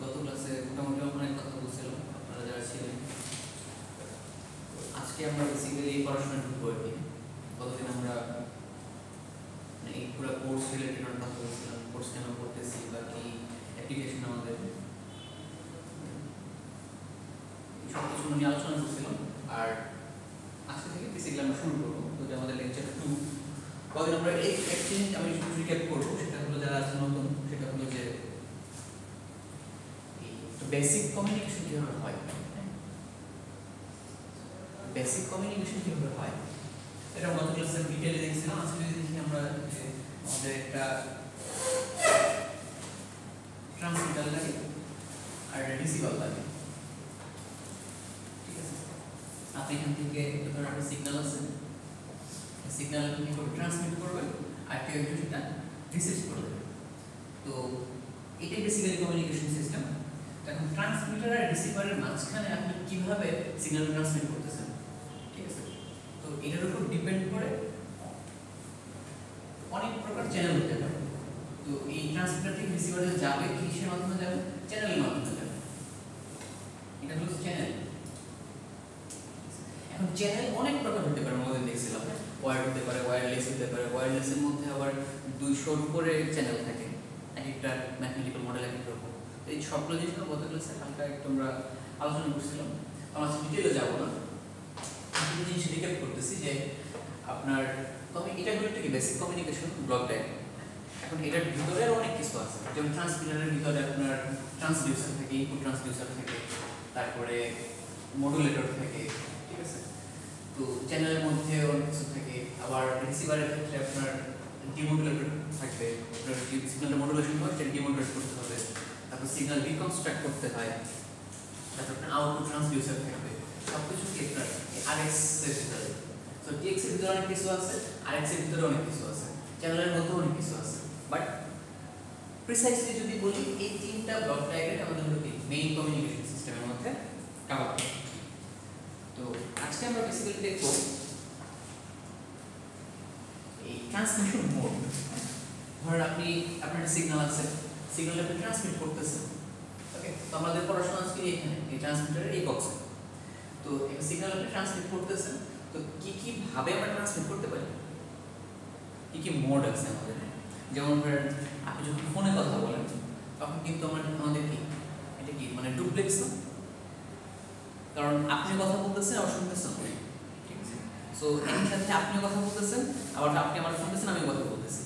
গত ক্লাসে মোটামুটি অনেক কথা বলছিলাম আপনারা যারা ছিলেন। আজকে আমরা বেসিক্যালি পড়াশোনা ঢুকবো আর কি। গতদিন আমরা এই পুরো কোর্স রিলেটেড কথা বলছিলাম, কোর্স কেন করতেছি বা কি অ্যাপ্লিকেশন আমাদের সব কিছু নিয়ে আলোচনা করছিলাম। আর আজকে থেকে বেসিক্যালি আমরা শুরু করবো। তো যে আমাদের লেকচার 2 কদিন আমরা একচেঞ্জ আমি রিক্যাপ করবো। সেটা হলো যারা আছে নতুন, সেটা হলো যে বেসিক কমিউনিকেশন কিভাবে হয়, বেসিক কমিউনিকেশন কিভাবে হয় এটা গত ক্লাসে ডিটেইলে দেখছিলাম। আজকে দেখি আমরা আমাদের একটা ট্রান্সমিটার লাগে আর রিসিভার লাগে, ঠিক আছে? আপনি এখান থেকে ধরুন একটা সিগন্যাল আছে, সিগন্যাল আপনি কিভাবে ট্রান্সমিট করবেন আর কেউ একজন সেটা রিসিভ করবে। তো এটাই বেসিক্যালি কমিউনিকেশন সিস্টেম। এখন ট্রান্সমিটার আর রিসিভারের মাঝখানে আপনি কিভাবে সিগন্যাল ট্রান্সমিট করতেছেন, ঠিক আছে? তো এটার উপর ডিপেন্ড করে অনেক প্রকার চ্যানেল হতে পারে। তো এই ট্রান্সমিটার থেকে রিসিভারে যাবে কিসের মাধ্যমে যাবে? চ্যানেলের মাধ্যমে যাবে। এটা হলো চ্যানেল। এখন চ্যানেল অনেক প্রকার হতে পারে, আমাদের দেখছিলাম ওয়্যার্ড হতে পারে, ওয়্যারলেস হতে পারে। ওয়্যারলেসের মধ্যে আবার 200-র উপরে চ্যানেল থাকে, এক একটা ম্যাথমেটিক্যাল মডেল এক এক রকম। এই সবগুলো জিনিস গত ক্লাসে হালকা একটু আমরা আলোচনা করছিলাম। আমরা ডিটেইলে যাব না, কিছু জিনিস রিক্যাপ করতেছি যে আপনার এটা হলো একটা কি বেসিক কমিউনিকেশন ব্লক ডায়াগ্রাম। এখন এটার ভিতরে আরো অনেক কিছু আছে, যেমন ট্রান্সমিটারের ভিতরে আপনার ট্রান্সডিউসার থাকে, ইনপুট ট্রান্সডিউসার থাকে, তারপরে মডুলেটর থাকে, ঠিক আছে? তো চ্যানেলের মধ্যে অনেক কিছু থাকে। আবার রিসিভারের ক্ষেত্রে আপনার ডিমodulator থাকবে, আপনার সিগন্যালটা মডুলেশন হয় সেটা ডিমodulate করতে হবে, তারপর সিগন্যাল রিকনস্ট্রাক্ট করতে হয়, তারপর আপনার আউটপুট ট্রান্সডিউসার থাকবে। সব কিছু কি আপনার আরএক্স এর ভিতরে। তো টিএক্স এর ভিতরে অনেক কিছু আছে, আরএক্স এর ভিতরে অনেক কিছু আছে, চ্যানেলের মধ্যে অনেক কিছু আছে। বাট প্রিসাইসলি যদি বলি, এই তিনটা ব্লক ডায়াগ্রাম আমাদের হলো কি মেইন কমিউনিকেশন সিস্টেমের মধ্যে কভার করে। তো আজকে আমরা বেসিক্যালি দেখব এই ট্রান্সমিশন মোড। ধরেন আপনার সিগন্যাল আছে, সিগন্যাল আপনি ট্রান্সমিট করতেছেন, ওকে? তো আমাদের পড়াশোনা আজকে এখানে এই ট্রান্সমিটারের এই বক্সে। তো এই সিগন্যাল আপনি ট্রান্সমিট করতেছেন, তো কি কি ভাবে আমরা ট্রান্সমিট করতে পারি, কি কি মোড আছে আমাদের। যেমন ধরেন আপনি যখন ফোনে কথা বলেন তখন কিন্তু আমাদের কি এটা কি মানে ডুপ্লেক্স না, কারণ আপনি কথা বলতেছেন আবার শুনতেছেন, ঠিক আছে? সো এর সাথে আপনিও কথা বলতেছেন, আবার আপনি আমার শুনতেছেন, আমি কথা বলতেছি,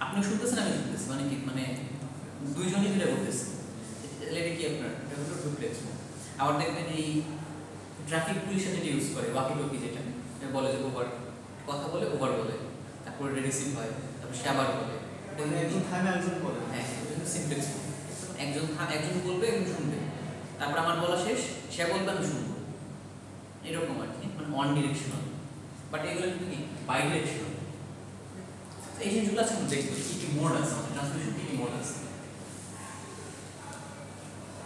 আপনি শুনতেছেন আমি শুনতেছি, মানে কি মানে দুইজনই মিলে বলতেছে। এটা কি আপনার এটা হলো ডুপ্লেক্স মোড। আবার দেখবেন এই ট্রাফিক পুলিশের যেটা ইউজ করে ওয়াকি টকি, যেটা বলে যে ওভার কথা বলে, ওভার বলে, তারপর রিসিভ হয়, তারপর সে আবার বলে, একজন থামে একজন বলে। হ্যাঁ, এটা সিমপ্লেক্স মোড। একজন বলবে, একজন শুনবে, তারপর আমার বলা শেষ, সে বলবে, আমি শুনবো, এরকম আর কি, মানে ওয়ান ডিরেকশনাল। বাট এগুলো কিন্তু কি বাই ডিরেকশনাল। এই জিনিসগুলো আছে আমরা দেখবো কি কি মোড আছে আমাদের ট্রান্সমিশন, কি কি মোড আছে।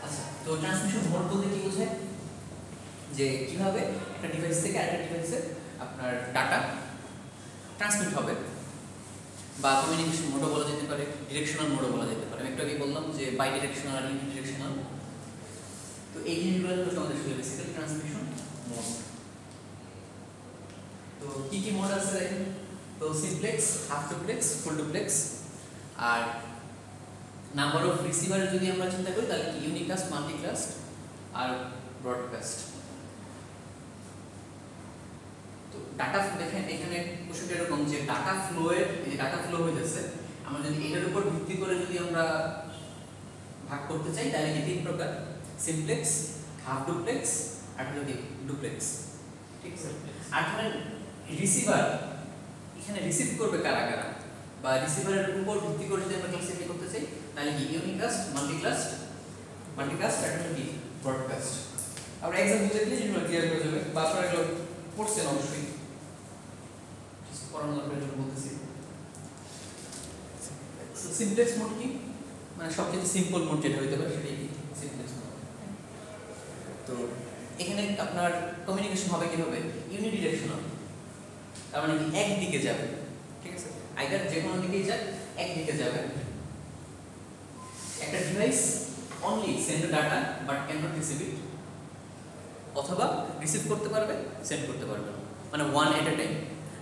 আচ্ছা, তো ট্রান্সমিশন মোড বলতে কি বোঝায়? যে কিভাবে একটা ডিভাইস থেকে আরেকটা ডিভাইসে আপনার ডাটা ট্রান্সমিট হবে, বা কমিউনিকেশন মোডও বলা যেতে পারে, ডিরেকশনাল মোডও বলা যেতে পারে। আমি একটু আগে বললাম যে বাই ডিরেকশনাল আর ইউনি ডিরেকশনাল। তো এই জিনিসগুলো হলো আমাদের বেসিক্যালি ট্রান্সমিশন মোড। তো কি কি মোড আছে দেখেন তো simplex, half duplex, full duplex. আর নাম্বার অফ রিসিভার যদি আমরা চিন্তা করি তাহলে কি ইউনিকাস্ট, মাল্টিকাস্ট আর ব্রডকাস্ট। তো ডাটা দেখেন এখানে কোশ্চেনটা এরকম যে ডাটা ফ্লো হইতেছে, আমরা যদি এটার উপর ভিত্তি করে যদি আমরা ভাগ করতে চাই তাহলে কি তিন প্রকার: সিমপ্লেক্স, হাফ ডুপ্লেক্স আর হলো কি ডুপ্লেক্স, ঠিক আছে? আর ধরেন রিসিভার এখানে রিসিভ করবে কারা কারা, বা রিসিভারের উপর ভিত্তি করে যদি আমরা ক্লাসিফাই করতে চাই তাহলে কি ইউনিকাস্ট, মাল্টিকাস্ট আর হলো কি ব্রডকাস্ট। আমরা एग्जांपल দেখলে জিনিসগুলো ক্লিয়ার হয়ে যাবে, বা আপনারা এগুলো পড়ছেন অবশ্যই, পড়ানোর জন্য বলতেছি। সিমপ্লেক্স মোড কি মানে সবচেয়ে সিম্পল মোড যেটা হইতে পারে সেটাই সিমপ্লেক্স মোড। তো এখানে আপনার কমিউনিকেশন হবে কিভাবে? ইউনিডিরেকশনাল, তার মানে কি একদিকে যাবে, ঠিক আছে? আইদার যে কোনো দিকেই যাক, একদিকে যাবে। একটা device only send data but can not receive it, অথবা রিসিভ করতে পারবে সেন্ড করতে পারবে না, মানে ওয়ান এট এ টাইম।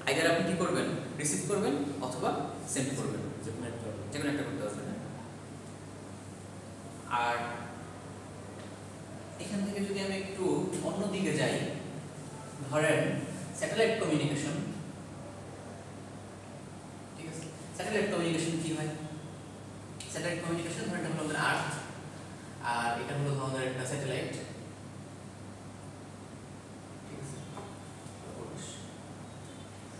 আইদার আপনি কি করবেন, রিসিভ করবেন অথবা সেন্ড করবেন, যে কোনো একটা করতে পারবেন। আর এখান থেকে যদি আমি একটু অন্য দিকে যাই, ধরেন স্যাটেলাইট কমিউনিকেশন, ঠিক আছে? স্যাটেলাইট কমিউনিকেশন কি হয়? স্যাটেলাইট কমিউনিকেশন ধরেন এটা হলো আমাদের আর্থ, আর এটা হলো আমাদের একটা স্যাটেলাইট, ঠিক আছে?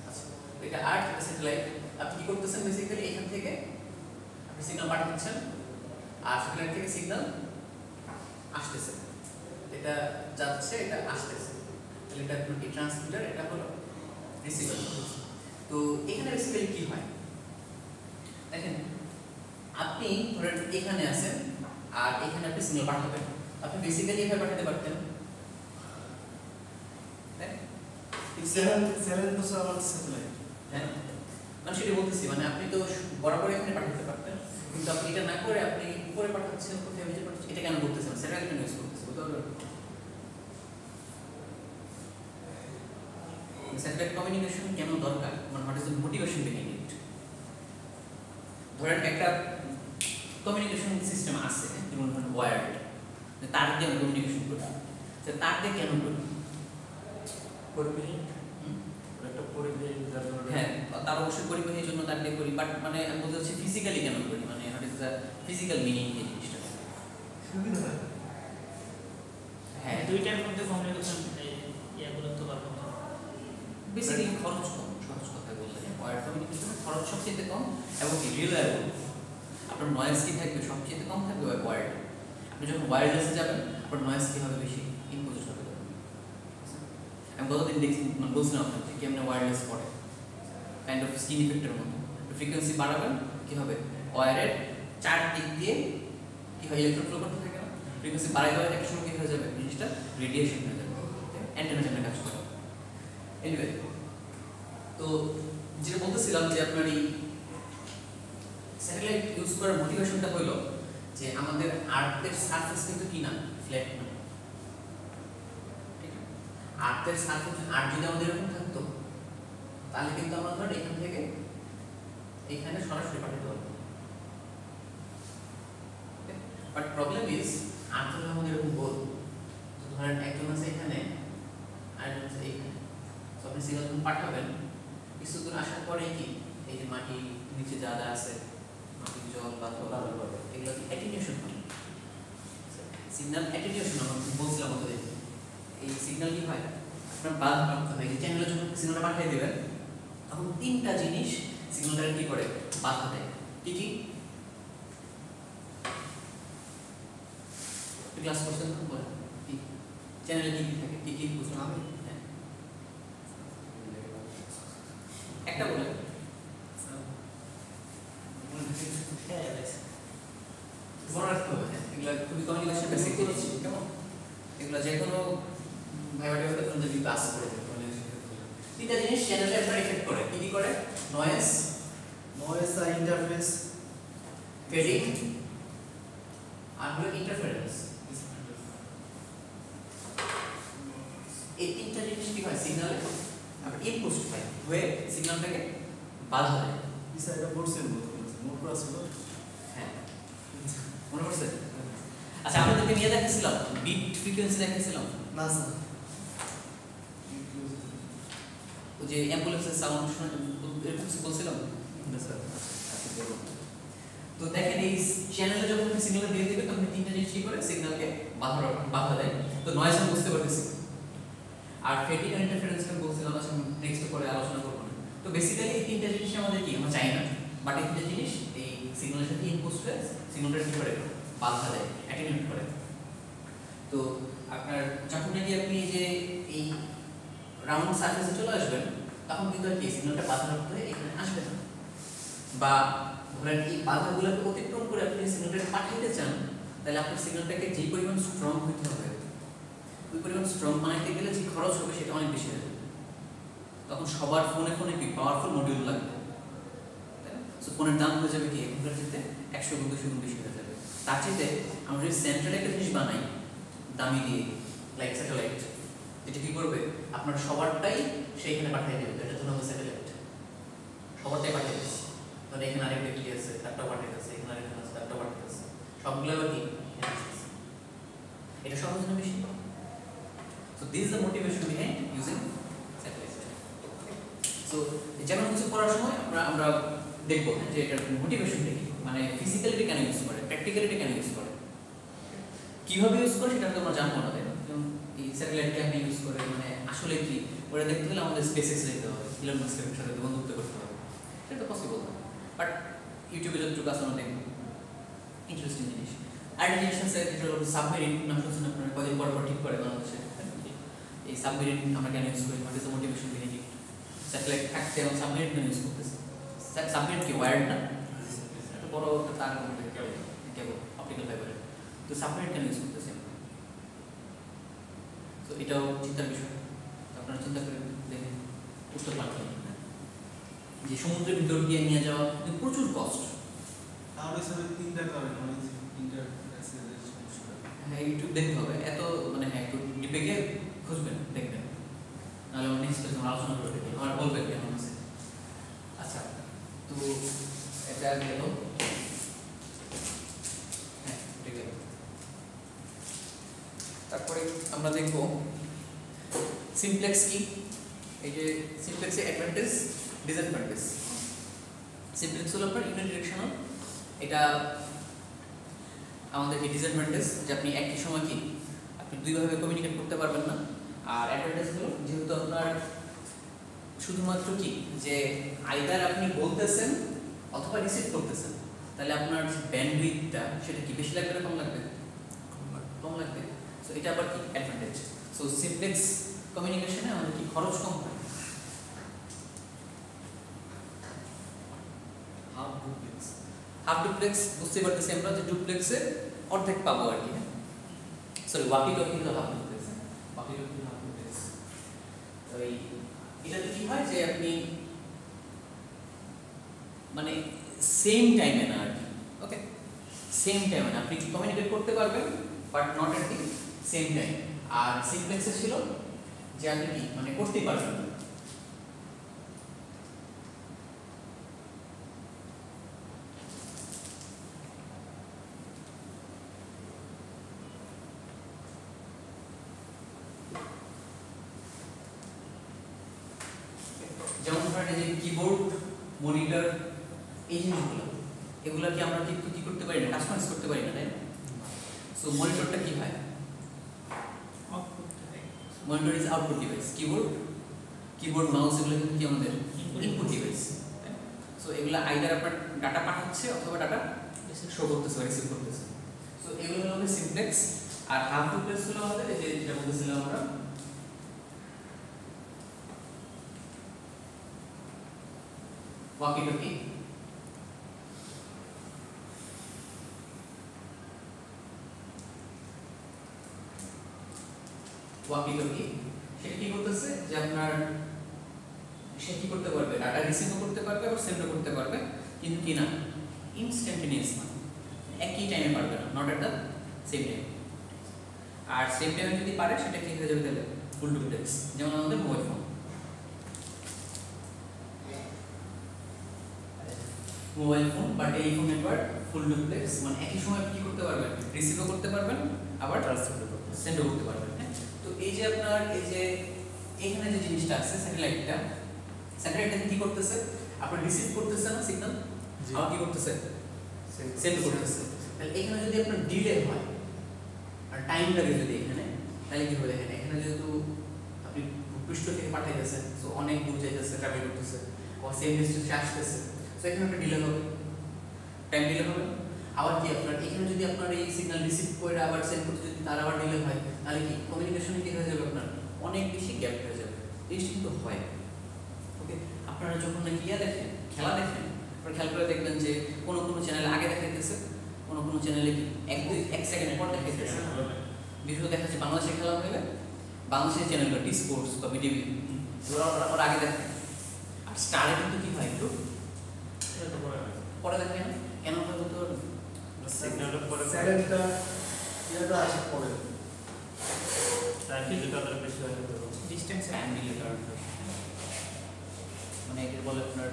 আচ্ছা, এটা আর্থ, এটা স্যাটেলাইট। আপনি কি করতেছেন বেসিক্যালি এখান থেকে আপনি সিগন্যাল পাঠাচ্ছেন, আর স্যাটেলাইট থেকে সিগন্যাল আসতেছে, এটা যাচ্ছে, এটা আসতেছে, তাহলে এটা কি ট্রান্সমিটার, এটা হলো রিসিভার। তো এখানে বেসিক্যালি কি হয় দেখেন, আপনি ধরেন এখানে আছেন আর এখানে আপনি সিগন্যাল পাঠাবেন, আপনি বেসিক্যালি এভাবে পাঠাতে পারতেন, সেভেন তো আমার স্যাটেলাইট। হ্যাঁ, মানে সেটা বলতেছি, মানে আপনি তো বরাবর এখানে পাঠাতে পারতেন, কিন্তু আপনি এটা না করে আপনি উপরে পাঠাচ্ছেন, কোথায় ভিজিট পাঠাচ্ছেন, এটা কেন করতেছেন? স্যাটেলাইট কেন ইউজ করতেছেন? স্যাটেলাইট কমিউনিকেশন কেন দরকার, মানে what is the motivation behind it? ধরেন একটা কমিউনিকেশন সিস্টেম আছে, যেমন ধরেন ওয়্যার্ড, তার দিয়ে আমরা কমিউনিকেশন করি, তার দিয়ে কেন করি? পরিবেশ, একটা পরিবেশ যার জন্য, হ্যাঁ, তার অবশ্যই পরিবেশের জন্য তার দিয়ে করি, বাট মানে আমি বলতে চাচ্ছি ফিজিক্যালি কেন করি, মানে what is the physical meaning এই জিনিসটা? সুবিধা। হ্যাঁ, দুইটার মধ্যে কমিউনিকেশন ইয়াগুলো তো পারবো না। বেসিক্যালি খরচ কম, সহজ কথায় বলতে গেলে ওয়্যার্ড কমিউনিকেশন খরচ সবচেয়ে কম এবং রিলায়েবল। আপনার নয়েজ কি থাকবে, সবচেয়ে কম থাকবে ওয়্যার্ড। আপনি যখন ওয়্যারলেসে যাবেন আপনার নয়েজ কি হবে, বেশি ইম্পোজ হবে। আমি গতদিন দেখছি, মানে বলছিলাম আপনাকে কেমন ওয়্যারলেস করে, কাইন্ড অফ স্কিন ইফেক্টের মতো। ফ্রিকোয়েন্সি বাড়াবেন কি হবে, ওয়্যারের চারদিক দিয়ে কি হয়, ইলেকট্রন ফ্লো করতে থাকে না, ফ্রিকোয়েন্সি বাড়াই দেওয়ার একটা সময় কি হয়ে যাবে, জিনিসটা রেডিয়েশন হয়ে যাবে, অ্যান্টেনা যেন কাজ করে। এনিওয়ে, তো যেটা বলতেছিলাম যে আপনার এই স্যাটেলাইট ইউজ করার মোটিভেশনটা হলো যে আমাদের আর্থের সারফেস কিন্তু কি না, ফ্ল্যাট না, ঠিক আছে? আর্থের সারফেস আর্থ যদি আমাদের এরকম থাকতো তাহলে কিন্তু আমরা ধরেন এখান থেকে এখানে সরাসরি পাঠাতে পারবো, বাট প্রবলেম ইজ আর্থ হলো আমাদের এরকম গোল, ধরেন একজন আছে এখানে আর একজন আছে এখানে, তো আপনি সিগন্যাল পাঠাবেন, কিছু দূর আসার পরে কি এই যে মাটি নিচে যা যা আছে, মাটি, জল, বাতাস, এগুলো কি অ্যাটেনিউশন হয়, সিগন্যাল অ্যাটেনিউশন। আমরা বলছিলাম ওদের এই সিগন্যাল কি হয়, আপনার বাদ প্রাপ্ত হয়, এই চ্যানেলের জন্য সিগন্যালটা পাঠিয়ে দেবেন, তখন তিনটা জিনিস সিগন্যালটা কি করে, বাধা দেয়। কি কি ক্লাস করছেন তো, বলেন কি চ্যানেলে কি কি থাকে, কি কি বুঝলাম আমি? হ্যাঁ, একটা বলেন। মনে রাখতে হবে, এগুলো খুবই কমিউনিকেশন বেসিক জিনিস, কেমন? এগুলো যে কোনো ভাইবাটিভ যদি ক্লাস করে দেবে, তিনটা জিনিস চ্যানেলে আপনার এফেক্ট করে। কি কি করে? নয়েজ, আর ইন্টারফেস, ফেডিং, আর হলো ইন্টারফারেন্স। এই তিনটা জিনিস কি হয়, সিগন্যালে আপনার ইনপুট হয়, হয়ে সিগন্যালটাকে বাধা দেয়। এটা পড়ছেন নোট করা ছিল। হ্যাঁ, মনে পড়ছে? আচ্ছা, আপনাদেরকে নিয়ে দেখেছিলাম বিট ফ্রিকোয়েন্সি দেখেছিলাম না স্যার, ওই যে অ্যাম্বুলেন্সের সাউন্ড এরকম কিছু বলছিলাম না স্যার। তো দেখেন এই চ্যানেলে যখন আপনি সিগন্যাল দিয়ে দিবে তখন তিনটা জিনিস কি করে সিগন্যালকে বাধা দেয়। তো নয়েজ আমি বুঝতে পারতেছি, আর ফেডিং আর ইন্টারফারেন্স আমি বলছিলাম, আচ্ছা নেক্সট পরে আলোচনা করব না। তো বেসিক্যালি এই তিনটা জিনিস আমাদের কি আমরা চাই না, বাট এই তিনটা জিনিস এই সিগন্যালের সাথে ইনপুট হয়ে সিগন্যালটা কি করে বাধা দেয়, অ্যাটেনুয়েট করে। তো আপনার যখন নাকি আপনি যে এই রাউন্ড সারফেসে চলে আসবেন তখন কিন্তু আর কি সিগন্যালটা বাধাপ্রাপ্ত হয়ে এখানে আসবে না, বা ধরেন এই বাধাগুলোকে অতিক্রম করে আপনি সিগন্যালটাকে পাঠাইতে চান, তাহলে আপনার সিগন্যালটাকে যে পরিমাণ স্ট্রং হতে হবে, ওই পরিমাণ স্ট্রং বানাইতে গেলে যে খরচ হবে সেটা অনেক বেশি হয়ে যাবে। তখন সবার ফোনে ফোনে কি পাওয়ারফুল মডিউল লাগবে, তাই না? সো ফোনের দাম হয়ে যাবে কি এখনকার ক্ষেত্রে 100 গুণ 200 গুণ বেশি হয়ে যাবে। তার চেয়ে আমরা যদি সেন্ট্রাল একটা জিনিস বানাই দামি দিয়ে লাইক স্যাটেলাইট, এটা কি করবে আপনার সবারটাই সেইখানে পাঠিয়ে দেবে। এটা ধরুন স্যাটেলাইট সবারটাই পাঠিয়ে দিচ্ছে, মানে এখানে আরেকটা কি আছে তারটা পাঠিয়ে দিচ্ছে, এখানে আরেকটা আছে তারটা পাঠিয়ে দিচ্ছে, সবগুলো আবার কি এটা সহজ না বেশি? So this is the motivation behind using satellite. So যেমন কিছু করার সময় আমরা দেখবো যে এটার মোটিভেশনটা কি, মানে ফিজিক্যালিটি কেন ইউজ করে, প্র্যাকটিক্যালিটি কেন ইউজ করে, কিভাবে ইউজ করে সেটা আমরা জানবো না। যেমন এই স্যাটেলাইটকে আপনি ইউজ করে মানে আসলে কি ওটা দেখতে গেলে আমাদের স্পেসেক্স যেতে হবে, ইলন মাস্কের সাথে বন্ধুত্ব করতে হবে, সেটা তো পসিবল না। বাট ইউটিউবে যতটুকু আছে আমরা দেখবো ইন্টারেস্টিং জিনিস। আরেকটা জিনিস আছে যেটা হলো সাবমেরিন, নাম শুনছেন আপনারা, কদিন পর পর ঠিক করে বাংলাদেশে। এই সাবমেরিন আমরা কেন ইউজ করি, what is the motivation behind it? Satellite থাকতে এবং সাবমেরিন কেন ইউজ করতেছে? সাবমেরিন কি ওয়্যার্ড না, একটা বড় তার কেবল অপটিক্যাল ফাইবারের, তো সাবমেরিন কেন ইউজ করতেছে? তো এটাও চিন্তার বিষয়, আপনারা চিন্তা করে দেখেন উত্তর পাল্টা যে সমুদ্রের ভিতর দিয়ে নিয়ে যাওয়া প্রচুর কষ্ট। তাহলে স্যার তিনটা কারণ মানে ইন্টারফেসের সমস্যা। হ্যাঁ ইউটিউব দেখতে হবে, এত মানে হ্যাঁ একটু ডিপে গিয়ে খুঁজবেন দেখবেন, নাহলে নেক্সট ক্লাসে আলোচনা করে দেখবেন, আমার বলবেন কেমন আছে। আচ্ছা তো এটা গেল, হ্যাঁ ঠিক আছে। তারপরে আমরা দেখব সিমপ্লেক্স কি। এই যে সিমপ্লেক্সের অ্যাডভান্টেজ ডিসঅ্যাডভান্টেজ। সিমপ্লেক্স হলো আপনার ইউনিডিরেকশনাল, এটা আমাদের কি ডিসঅ্যাডভান্টেজ যে আপনি একই সময় কি আপনি দুইভাবে কমিউনিকেট করতে পারবেন না। আর অ্যাডভান্টেজ হলো যেহেতু আপনার শুধুমাত্র কি যে আইদার আপনি বলতেছেন অথবা রিসিভ করতেছেন, তাহলে আপনার ব্যান্ডউইথটা সেটা কি বেশি লাগবে না কম লাগবে? কম লাগবে। সো এটা আবার কি অ্যাডভান্টেজ। সো সিমপ্লেক্স কমিউনিকেশনে আমাদের কি খরচ কম হয়। হাফ ডুপ্লেক্স বুঝতে পারতেছি আমরা যে ডুপ্লেক্সের অর্ধেক পাবো আর কি। সরি ওয়াকি টকি হলো half duplex, walkie talkie half duplex. ওই এটাতে কি হয় যে আপনি মানে সেম টাইমে না আর কি, ওকে সেম টাইমে না আপনি কমিউনিকেট করতে পারবেন but not at the same time. আর সিমপ্লেক্সে ছিল যে আপনি কি মানে করতেই পারবেন না। যেমন ধরেন এই যে কিবোর্ড, মনিটর, এই জিনিসগুলো এগুলা কি আমরা কিন্তু কি করতে পারি না, কাস্টমাইজ করতে পারি না, তাই না? সো মনিটরটা কি হয়? Monitor is output device. Keyboard mouse এগুলো কিন্তু কি আমাদের ইনপুট ডিভাইস। সো এগুলা আইদার আপনার ডাটা পাঠাচ্ছে অথবা ডাটা শো করতেছে, রিসিভ করতেছে। সো এগুলো হলো আমাদের সিমপ্লেক্স। আর হাফ ডুপ্লেক্স হলো আমাদের এই যে যেটা বলতেছিলাম আমরা ওয়াকি টকি। ওয়াকি টকি সেটা কি করতেছে যে আপনার সে কি করতে পারবে, ডাটা রিসিভও করতে পারবে আবার সেন্ডও করতে পারবে, কিন্তু কি না ইনস্ট্যান্টেনিয়াস না, একই টাইমে পারবে না, not at the same time. আর সেম টাইমে যদি পারে সেটা কি হয়ে যাবে তাহলে ফুল ডুপ্লেক্স। যেমন আমাদের মোবাইল ফোন, বা টেলিফোন নেটওয়ার্ক ফুল ডুপ্লেক্স, মানে একই সময় কি করতে পারবেন, রিসিভও করতে পারবেন আবার সেন্ডও করতে পারবেন। তো এই যে আপনার এই যে এখানে যে জিনিসটা আছে স্যাটেলাইটটা কি করতেছে, আপনার রিসিভ করতেছে না সিগন্যাল, আবার কি করতেছে সেন্ড করতেছে। তাহলে এখানে যদি আপনার ডিলে হয় আর টাইম লাগে যদি এখানে, তাহলে কি হবে দেখেন এখানে যেহেতু আপনি পৃষ্ঠ থেকে পাঠাইতেছেন, সো অনেক দূর যাইতেছে, ট্রাভেল করতেছে, আর সেম ডিস্টেন্সে আসতেছে, সো এখানে একটা ডিলে হবে, টাইম ডিলে হবে। আবার কি আপনার এখানে যদি আপনার এই সিগন্যাল রিসিভ করে আবার সেন্ড করতে যদি তার আবার ডিলে হয়, তাহলে কি কমিউনিকেশনে কি হয়ে যাবে আপনার অনেক বেশি গ্যাপ হয়ে যাবে। এই কিন্তু হয়। ওকে, আপনারা যখন নাকি দেখেন খেলা দেখেন, আপনারা খেয়াল করে দেখবেন যে কোনো চ্যানেলে আগে দেখাইতেছে, কোনো চ্যানেলে কি এক সেকেন্ড পর দেখাইতেছে। বিশেষত দেখা যাচ্ছে বাংলাদেশের খেলা হলে বাংলাদেশের চ্যানেলটা টি স্পোর্টস বা বিটিভি ওরা আগে দেখে, আর স্টারে কিন্তু কি হয় একটু পরে দেখে না কেন হয় তো সিগন্যালের পরে একটা ইয়েটা আসে পড়ে। তার ডিজিটালের বেশি হয়ে যাবে। ডিস্টেন্স মানে একে বলে আপনার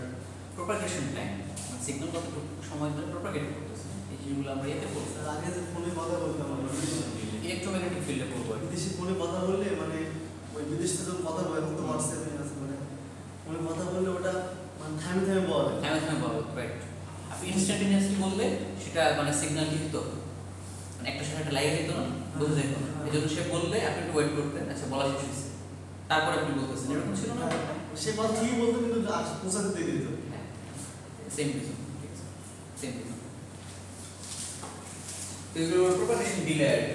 প্রোপাগেশন টাইম, মানে সিগন্যাল কতটুকু সময় ধরে প্রোপাগেট করতেছে, এই জিনিসগুলো আমরা এতে পড়ছি। আর আগে যে ফোনে কথা বলতাম আমরা ইলেকট্রোম্যাগনেটিক ফিল্ডে পড়বো। বিদেশি ফোনে কথা বললে মানে ওই বিদেশ থেকে যখন কথা বলে এখন তো হোয়াটসঅ্যাপে আছে মানে ফোনে কথা বললে ওটা মানে থামে থামে বলে। হ্যাঁ বলো রাইট। আপনি ইনস্ট্যান্টেনিয়াসলি বললে সেটা মানে সিগন্যাল কি হতো, মানে একটা সময় একটা লাইভ যেত না, বোঝা যেত না। এই জন্য সে বললে আপনি একটু ওয়েট করতেন, আচ্ছা বলা শেষ হয়েছে, তারপরে আপনি বলতেছেন, এরকম ছিল না? সে কথা ঠিকই বলতো কিন্তু পৌঁছাতে দেরি দিত। হ্যাঁ, সেম রিজন, ঠিক আছে, সেম রিজন। তো এগুলো প্রোপাগেশন ডিলে আর কি।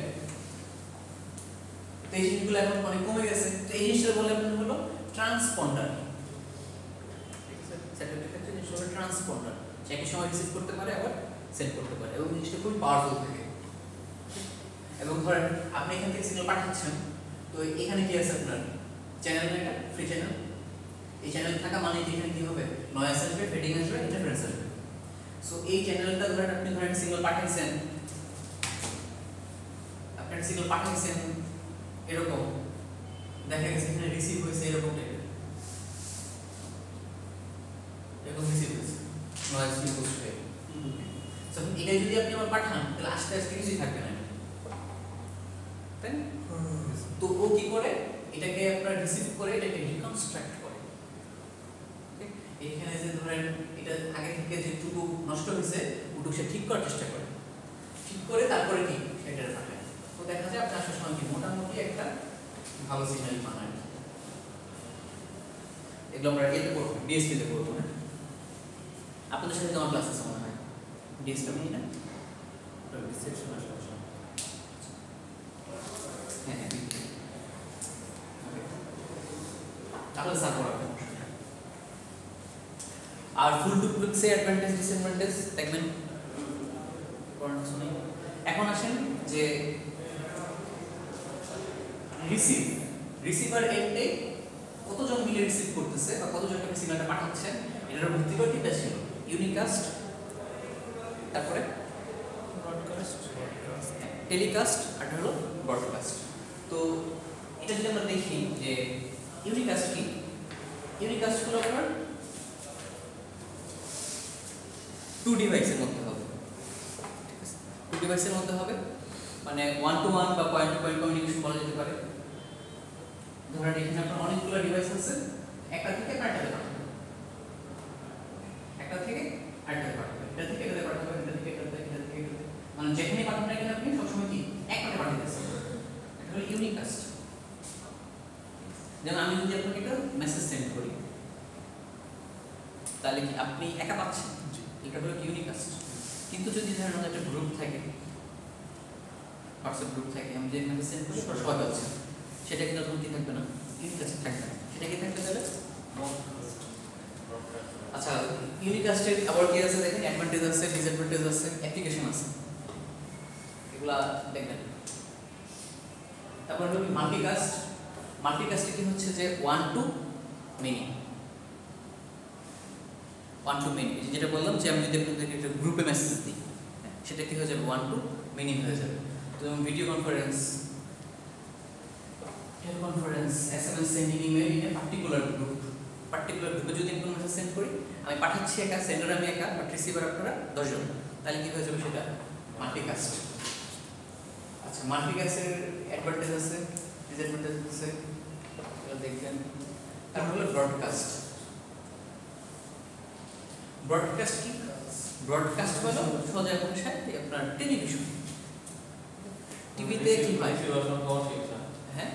তো এই জিনিসগুলো এখন অনেক কমে গেছে। তো এই জিনিসটা বলে আপনার হলো ট্রান্সপন্ডার, ঠিক আছে, স্যাটেলাইটের ক্ষেত্রে জিনিসটা হলো ট্রান্সপন্ডার, সে একই সময় রিসিভ করতে পারে আবার সেন্ড করতে পারে, এবং জিনিসটা খুব পাওয়ারফুল থাকে। এবং ধরেন আপনি এখান থেকে সিগন্যাল পাঠাচ্ছেন, তো এখানে কি আছে আপনার চ্যানেল, না এটা ফ্রি চ্যানেল। এই চ্যানেল থাকা মানে এখানে কি হবে, নয়েজ আসবে, ফেডিং আসবে, ইন্টারফারেন্স আসবে। সো এই চ্যানেলটা ধরেন আপনি সিগন্যাল পাঠাইছেন, আপনার সিগন্যাল পাঠাইছেন এরকম, দেখা গেছে এখানে রিসিভ হয়েছে এরকম টাইপের, এরকম রিসিভ হয়েছে নয়েজ ইনপুট হয়ে। যখন এটা যদি আপনি আবার পাঠান তাহলে আস্তে আস্তে কিছুই থাকবে না, তাই না? তো ও কি করে, এটাকে আপনার রিসিভ করে এটাকে রিকনস্ট্রাক্ট করে। এখানে যে ধরেন এটা আগে থেকে যেটুকু নষ্ট হয়েছে ওটুকু সে ঠিক করার চেষ্টা করে, ঠিক করে তারপরে কি সেটা পাঠায়। তো দেখা যায় আপনি আসার সময় কি মোটামুটি একটা ভালো সিগন্যাল পান আর কি। এগুলো আমরা এতে করবো, ডিএসপি তে করবো না? আপনাদের সাথে তোমার ক্লাস আছে মনে হয়, ডিএসপি নেই না? রিসেপশন আসলে হ্যাঁ, তাহলে সাপোর্ট হবে। আর ফুল ডুপ্লেক্সে অ্যাডভান্টেজ ডিসঅ্যাডভান্টেজ দেখবেন পড়ানো শুনি। এখন আসেন যে রিসিভার এন্ডে কতজন মিলে রিসিভ করতেছে বা কতজন আপনি সিগন্যালটা পাঠাচ্ছেন, এটার ভিত্তি করে তিনটা ছিল, ইউনিকাস্ট, তারপরে টেলিকাস্ট, আর হলো ব্রডকাস্ট। তো এটা যদি আমরা দেখি যে ইউনিকাস্ট কি, ইউনিকাস্ট হলো আপনার 2 ডিভাইসের মধ্যে হবে, ঠিক আছে, 2 ডিভাইসের মধ্যে হবে, মানে 1 to 1 বা পয়েন্ট টু পয়েন্ট কমিউনিকেশন বলা যেতে পারে। ধরেন এখানে আপনার অনেকগুলো ডিভাইস আছে, একটা থেকে আরেকটাতে পাঠাবে, একটা থেকে আরেকটাতে পাঠাবে, এটা থেকে এটাতে পাঠাবে, এটা থেকে এটাতে, এটা থেকে এটাতে, মানে যেখানে পাঠান না কেন আপনি সবসময় কি একটাতে পাঠাতেছেন। এটা হলো ইউনিকাস্ট। যেমন আমি যদি আপনাকে একটা মেসেজ সেন্ড করি তাহলে কি আপনি একা পাচ্ছেন, এটা হলো ইউনিকাস্ট। কিন্তু যদি ধরেন আমাদের একটা গ্রুপ থাকে, হোয়াটসঅ্যাপ গ্রুপ থাকে, আমি যে মেসেজ সেন্ড করি সবাই পাচ্ছে, সেটা কিন্তু তখন কি থাকবে না, ইউনিকাস্ট থাকবে না। সেটা কি থাকবে তাহলে? আচ্ছা, ইউনিকাস্টের আবার কি আছে দেখেন, অ্যাডভান্টেজ আছে, ডিসঅ্যাডভান্টেজ আছে, অ্যাপ্লিকেশন আছে, এগুলা দেখবেন। তারপর হলো মাল্টিকাস্ট। মাল্টিকাস্টে কি হচ্ছে যে 1 to many, 1 to many, যেটা বললাম যে আমি যদি আপনাদের একটা গ্রুপে মেসেজ দিই সেটা কি হয়ে যাবে, 1 to many হয়ে যাবে। তো video conference, SMS sending email in a particular গ্রুপে যদি আমি কোনো মেসেজ সেন্ড করি, আমি পাঠাচ্ছি একা, সেন্ডার আমি একা, বাট রিসিভার আপনারা 10 জন, তাহলে কি হয়ে যাবে সেটা মাল্টিকাস্ট। আচ্ছা, মাল্টিকাস্টের অ্যাডভান্টেজ আছে, ডিসঅ্যাডভান্টেজ আছে, এটা দেখবেন। তারপর হলো ব্রডকাস্ট। ব্রডকাস্ট কি? ব্রডকাস্ট হলো সোজা ভাষায় আপনার টেলিভিশন। টিভিতে কি হয়, রিসিভার সংখ্যা অসীম। হ্যাঁ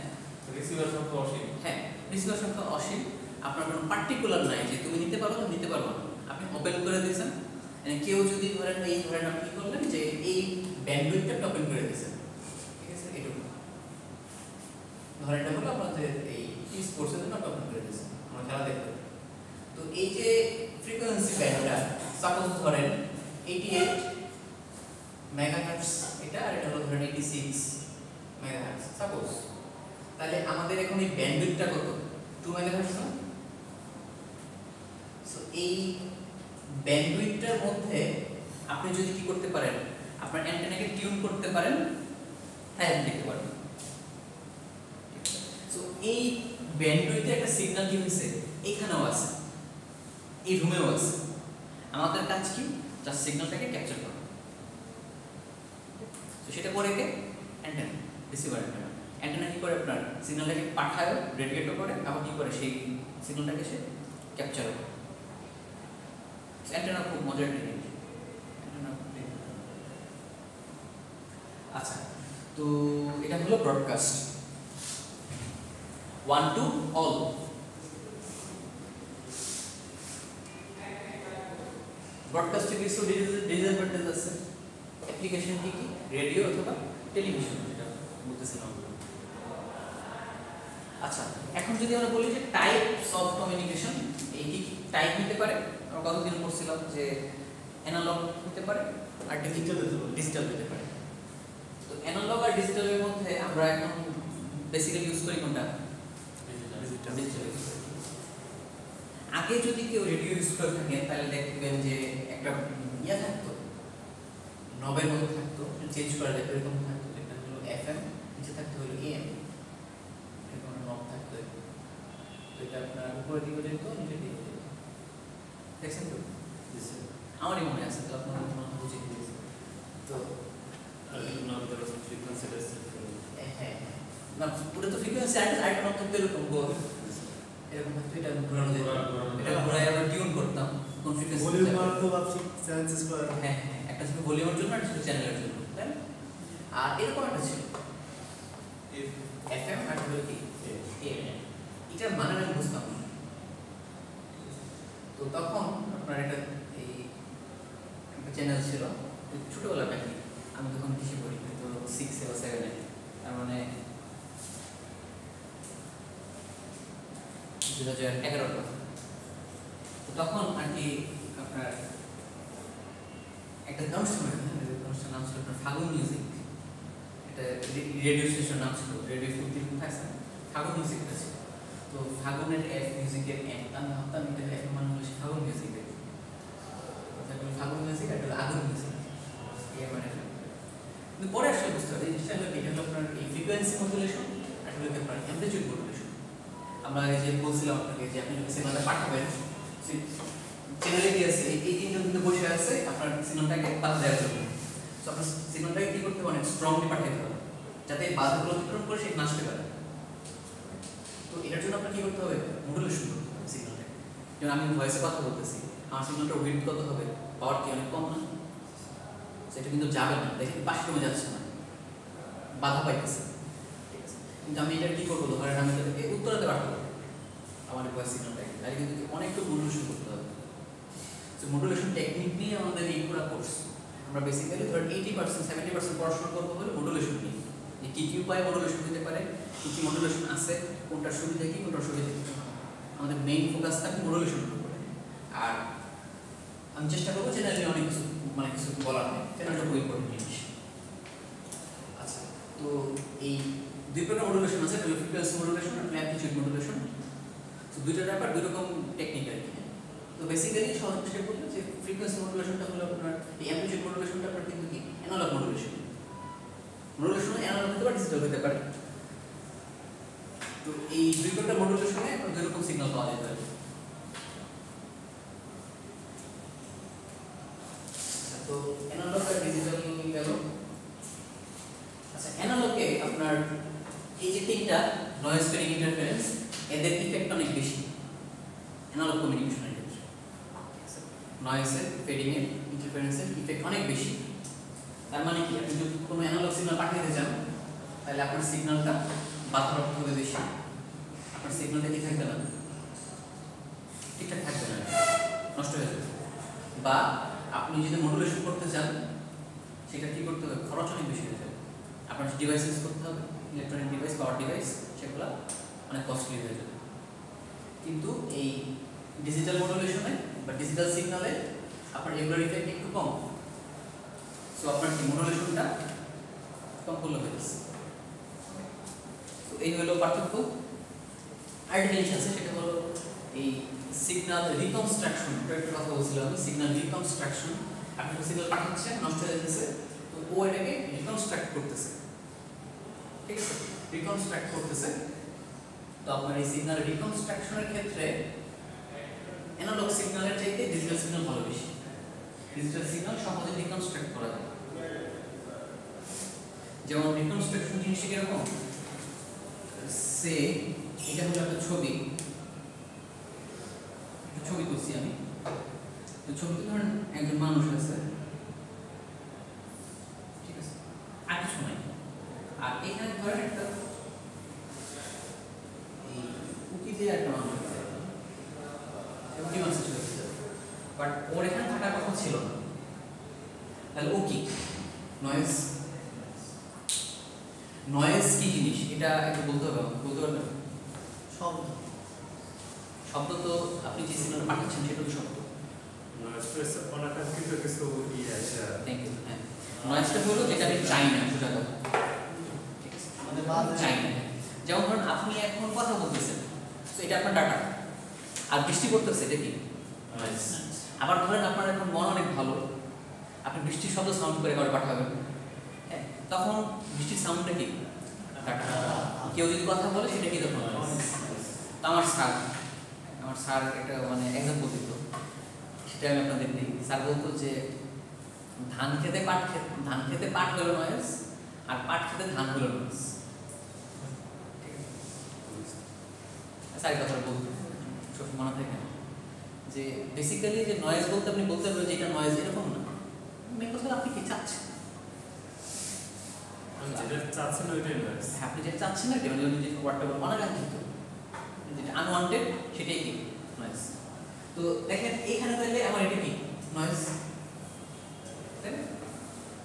রিসিভার সংখ্যা অসীম। হ্যাঁ, রিসিভার সংখ্যা অসীম। আপনার কোনো পার্টিকুলার নাই যে তুমি নিতে পারো না নিতে পারবো না, আপনি ওপেন করে দিয়েছেন। মানে কেউ যদি ধরেন এই ধরেন আপনি কি করলেন যে এই ব্যান্ডউইথটা আপনি ওপেন করে দিয়েছেন, ঠিক আছে, এটুকু ধরেন এটা হলো আপনাদের এই স্পোর্টসের জন্য আপনি ওপেন করে দিয়েছেন, আমরা খেলা দেখতে। তো এই যে ফ্রিকোয়েন্সি ব্যান্ডটা সাপোজ ধরেন 88 মেগাহার্টজ এটা, আর এটা হলো ধরেন 86 মেগাহার্টজ সাপোজ, তাহলে আমাদের এখন এই ব্যান্ডউইথটা কত, 2 মেগাহার্টজ না? সো এই ব্যান্ডউইথটার মধ্যে আপনি যদি কি করতে পারেন, আপনার অ্যান্টেনাকে টিউন করতে পারেন, হ্যাঁ দেখতে পারবেন। সো এই ব্যান্ডউইথে একটা সিগন্যাল কি হয়েছে, এইখানেও আছে, এই রুমেও আছে। আমাদের কাজ কি, জাস্ট সিগন্যালটাকে ক্যাপচার করা। তো সেটা করে কে, অ্যান্টেনা, রিসিভার অ্যান্টেনা। অ্যান্টেনা কি করে, আপনার সিগন্যালটাকে পাঠায়, রেডিয়েটও করে, আবার কি করে সেই সিগন্যালটাকে সে ক্যাপচার করে। অ্যান্টেনা খুব মজার জিনিস। আচ্ছা, তো এটা হলো ব্রডকাস্ট, ওয়ান টু অল। ব্রডকাস্টে কিছু ডিসঅ্যাডভান্টেজ আছে। অ্যাপ্লিকেশন কি কি, রেডিও অথবা টেলিভিশন, যেটা বলতেছিলাম। আচ্ছা, এখন যদি আমরা বলি যে টাইপস অফ কমিউনিকেশন, এই কি টাইপ নিতে পারে, আমরা কতদিন পড়ছিলাম যে অ্যানালগ হতে পারে আর ডিজিটাল হতে পারে। তো অ্যানালগ আর ডিজিটালের মধ্যে আমরা এখন বেসিক্যালি ইউজ করি কোনটা, ডিজিটাল। আগে যদি কেউ রেডিও ইউজ করে থাকেন তাহলে দেখবেন যে একটা ইয়া থাকতো, নবের মতো থাকতো, চেঞ্জ করা যেত, এরকম থাকতো। একটা হলো এফএম, নিচে থাকতে হলো এএম, এরকম নব থাকতো। তো এটা আপনার উপরে দিকে যেত, নিচে দিকে যেত, দেখছেন তো? আমারই মনে আছে, তো আপনার মনে বুঝে দিয়েছে। তো হ্যাঁ, না পুরো তো ফ্রিকোয়েন্সি আইকন থাকতো এরকম গোল, এরকম থাকতো। এটা ঘোরানো যেত, এটা ঘোরায় আমরা টিউন করতাম কোন ফ্রিকোয়েন্সি। ভলিউম বাড়তো ভাবছি চ্যানেল চেঞ্জ করা। হ্যাঁ, একটা ছিল ভলিউমের জন্য, একটা ছিল চ্যানেলের জন্য, তাই না? আর এরকম একটা ছিল এফএম, আর হলো কি এএম। এটার মানে আমি বুঝতাম না। তো তখন আপনার এটা এই একটা চ্যানেল ছিল, ছোটবেলা কাহিনী। আমি তখন কিসে পড়ি, তো 6 বা 7 এ, তার মানে 2011 কথা। তো তখন আর কি আপনার একটা অনুষ্ঠান নাম ছিল আপনার ফাগুন মিউজিক। এটা রেডিও স্টেশন নাম ছিল, রেডিও ফুলতি থাকছে, ফাগুন মিউজিক আছে। তো ফাগুনের এফ, মিউজিকের এম, আমি ভাবতাম এটা এফ মানে হলো ফাগুন মিউজিকের, ফাগুন মিউজিক আর আগুন মিউজিক, এই মানে। কিন্তু পরে আসলে বুঝতে হবে জিনিসটা হলো এটা হলো আপনার এই ফ্রিকোয়েন্সি মডুলেশন আর হলো আপনার অ্যামপ্লিটিউড মডুলেশন। আমরা এই যে বলছিলাম আপনাকে যে আপনি সিগন্যালটা পাঠাবেন, চ্যানেলে কি আছে, এই তিনজন কিন্তু বসে আছে আপনার সিগন্যালটাকে বাধা দেওয়ার জন্য। তো আপনার সিগন্যালটাকে কি করতে হবে, অনেক স্ট্রংলি পাঠাতে হবে যাতে এই বাধাগুলো অতিক্রম করে সে নাচতে পারে। তো এটার জন্য আপনার কি করতে হবে, মডুলেশন করতে হবে সিগন্যালটাকে। যেমন আমি ভয়েসে কথা বলতেছি, আমার সিগন্যালটার উইডথ কত হবে, পাওয়ার কি অনেক কম না, সেটা কিন্তু যাবে না, দেখেন পাশে কমে যাচ্ছে না, বাধা পাইতেছে। ঠিক আছে, কিন্তু আমি এটা কি করবো, ধরেন আমি তাদেরকে উত্তরাতে পাঠাবো আমার ভয়েস সিগন্যালটাকে, তাহলে কিন্তু অনেকটা মডুলেশন করতে হবে। তো মডুলেশন টেকনিক নিয়ে আমাদের এই পুরো কোর্স। আমরা বেসিক্যালি ধরেন 80% 70% পড়াশোনা করবো হলো মডুলেশন নিয়ে, যে কী কী উপায়ে মডুলেশন হতে পারে, কী কী মডুলেশন আছে, কোনটার সুবিধা কী, কোনটার সুবিধা কী। আমাদের মেইন ফোকাস থাকবে মডুলেশনের উপরে। আর আমি চেষ্টা করবো চ্যানেল নিয়ে অনেক কিছু কিছু বলার নেই, চ্যানেলটা খুব ইম্পর্টেন্ট জিনিস। আচ্ছা, তো এই দুই প্রকার মডুলেশন আছে, ফ্রিকোয়েন্সি মডুলেশন আর অ্যামপ্লিটিউড মডুলেশন। তো দুইটার ব্যাপার দুই রকম টেকনিক আর কি। তো বেসিক্যালি সহজ বিষয় বলতে যে ফ্রিকোয়েন্সি মডুলেশনটা হলো আপনার, এই অ্যামপ্লিটিউড মডুলেশনটা আপনার কিন্তু কি অ্যানালগ মডুলেশন। মডুলেশন অ্যানালগ হতে পারে, ডিজিটাল হতে পারে। তো এই দুই প্রকার মডুলেশনে দুই রকম সিগন্যাল পাওয়া যেতে পারে। তো অ্যানালগ আর ডিজিটাল গেল। আচ্ছা, অ্যানালগে আপনার এই যে তিনটা নয়েজ ফেডিং ইন্টারফারেন্স, এদের ইফেক্ট অনেক বেশি অ্যানালগ কমিউনিকেশনের ক্ষেত্রে। নয়েজের, ফেডিং এর, ইন্টারফারেন্সের ইফেক্ট অনেক বেশি। তার মানে কি, আপনি যদি কোনো অ্যানালগ সিগন্যাল পাঠাতে চান তাহলে আপনার সিগন্যালটা বাধাপ্রাপ্ত হবে বেশি, আপনার সিগন্যালটা কি থাকবে না, ঠিকঠাক থাকবে না, নষ্ট হয়ে যাবে। বা আপনি যদি মডুলেশন করতে চান সেটা কি করতে হবে, খরচ অনেক বেশি হয়ে যাবে। আপনার ডিভাইস ইউজ করতে হবে, ইলেকট্রনিক ডিভাইস, পাওয়ার ডিভাইস, সেগুলো অনেক কস্টলি হয়ে যাবে। কিন্তু এই ডিজিটাল মডুলেশনে বা ডিজিটাল সিগন্যালে আপনার এগুলোর ইফেক্ট একটু কম। সো আপনার কি মডুলেশনটা কম করলে হয়েছে। তো এই হলো পার্থক্য। আরেকটা জিনিস আছে, সেটা হলো এই সিগন্যাল রিকনস্ট্রাকশন। একটা কথা বলছিলাম আমি, সিগন্যাল রিকনস্ট্রাকশন। আপনি সিগন্যাল পাঠাচ্ছেন, নষ্ট হয়ে যাচ্ছে, তো ও এটাকে রিকনস্ট্রাক্ট করতেছে, ঠিক আছে, রিকনস্ট্রাক্ট করতেছে। তো আপনার এই সিগন্যাল রিকনস্ট্রাকশনের ক্ষেত্রে অ্যানালগ সিগন্যালের চাইতে ডিজিটাল সিগন্যাল ভালো বেশি। ডিজিটাল সিগন্যাল সহজে রিকনস্ট্রাক্ট করা যায়। যেমন রিকনস্ট্রাকশন জিনিসটা কিরকম, সে এটা হলো একটা ছবি, ছবি করছি আমি, তো ছবিতে ধরেন একজন মানুষ আছে, ঠিক আছে, আর কিছু নাই, আর এখানে ধরেন একটা উকি দিয়ে একটা মানুষ আছে, উকি মানুষ ছবি, বাট ওর এখানে থাকার কথা ছিল না, তাহলে ও কি নয়েজ? নয়েজ কি জিনিস এটা একটু বলতে হবে, বলতে পারবেন? শব্দ। শব্দ তো আপনি যে সিগন্যাল পাঠাচ্ছেন সেটা তো শব্দ। অনাকাঙ্ক্ষিত কিছু থ্যাংক ইউ। হ্যাঁ, নয়েজটা হলো যেটা আমি চাই না, সেটা কথা, ঠিক আছে, মানে বাদ চাই না। যেমন ধরুন আপনি এখন কথা বলতেছেন, তো এটা আপনার ডাটা, আর বৃষ্টি পড়তেছে, এটা কি নয়েজ। আবার ধরেন আপনার এখন মন অনেক ভালো, আপনি বৃষ্টির শব্দ সাউন্ড করে একবার পাঠাবেন, হ্যাঁ, তখন বৃষ্টির সাউন্ডটা কি ডাটা। কেউ যদি কথা বলে সেটা কি তখন নয়েজ। তো আমার স্যার একটা মানে এক্সাম্পল দিত, সেটা আমি আপনাদের দিই। স্যার বলতো যে ধান খেতে পাট হলো নয়েজ, আর পাট খেতে ধান হলো নয়েজ। স্যার কথা বলতো সব মনে থাকে যে বেসিক্যালি যে নয়েজ বলতে আপনি বলতে পারবেন যে এটা নয়েজ, এরকম না, মেন কথা আপনি কি চাচ্ছেন, আপনি যেটা চাচ্ছেন না, যে ওয়ার্ডটা অনাকাঙ্ক্ষিত, যেটা আনওয়ান্টেড, সেটাই কি নয়েজ। তো দেখেন এখানে তাহলে আমার এটা কি নয়েজ, তাই না?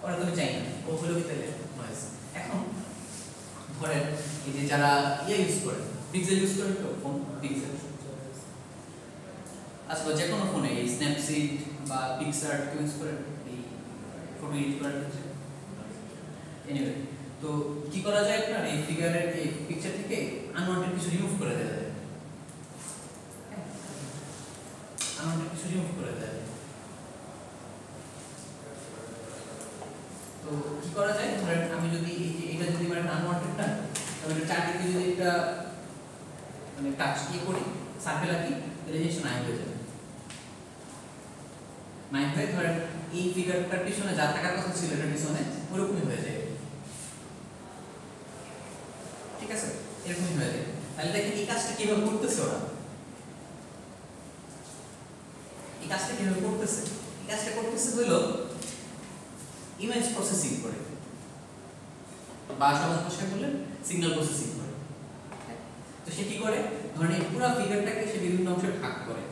ওরা তুমি চাই না, ও হলো কি তাহলে নয়েজ। এখন ধরেন এই যে যারা ইউজ করে, পিক্সেল ইউজ করেন, তো ফোন পিক্সেল, আসলে যে কোনো ফোনে এই স্ন্যাপসিড বা পিক্সআর্ট ইউজ করেন এই ফটো এডিট করার ক্ষেত্রে। এনিওয়ে, তো কি করা যায়, আপনার এই ফিগারের এই পিকচার থেকে আনওয়ান্টেড কিছু রিমুভ করে দেওয়া যায়, আনওয়ান্টেড কিছু রিমুভ করে দেওয়া যায়। তো কি করা যায়, ধরেন আমি যদি এটা যদি মানে আনওয়ান্টেড না, তাহলে চারদিকে যদি একটা মানে টাচ করি, সার্কেল আঁকি, তাহলে জিনিসটা নাই হয়ে যাবে। নাই হয়ে ধরেন এই ফিগারটার পিছনে যা থাকার কথা ছিল এটার পিছনে ওরকমই হয়ে যায়, ঠিক আছে, এরকমই হয়ে যায়। তাহলে দেখেন এই কাজটা কিভাবে করতেছে ওরা, এই কাজটা কিভাবে করতেছে, এই কাজটা করতেছে হলো ইমেজ প্রসেসিং করে, বা সহজ ভাষায় বললে সিগন্যাল প্রসেসিং করে। তো সে কি করে, ধরেন এই পুরো ফিগারটাকে সে বিভিন্ন অংশে ভাগ করে,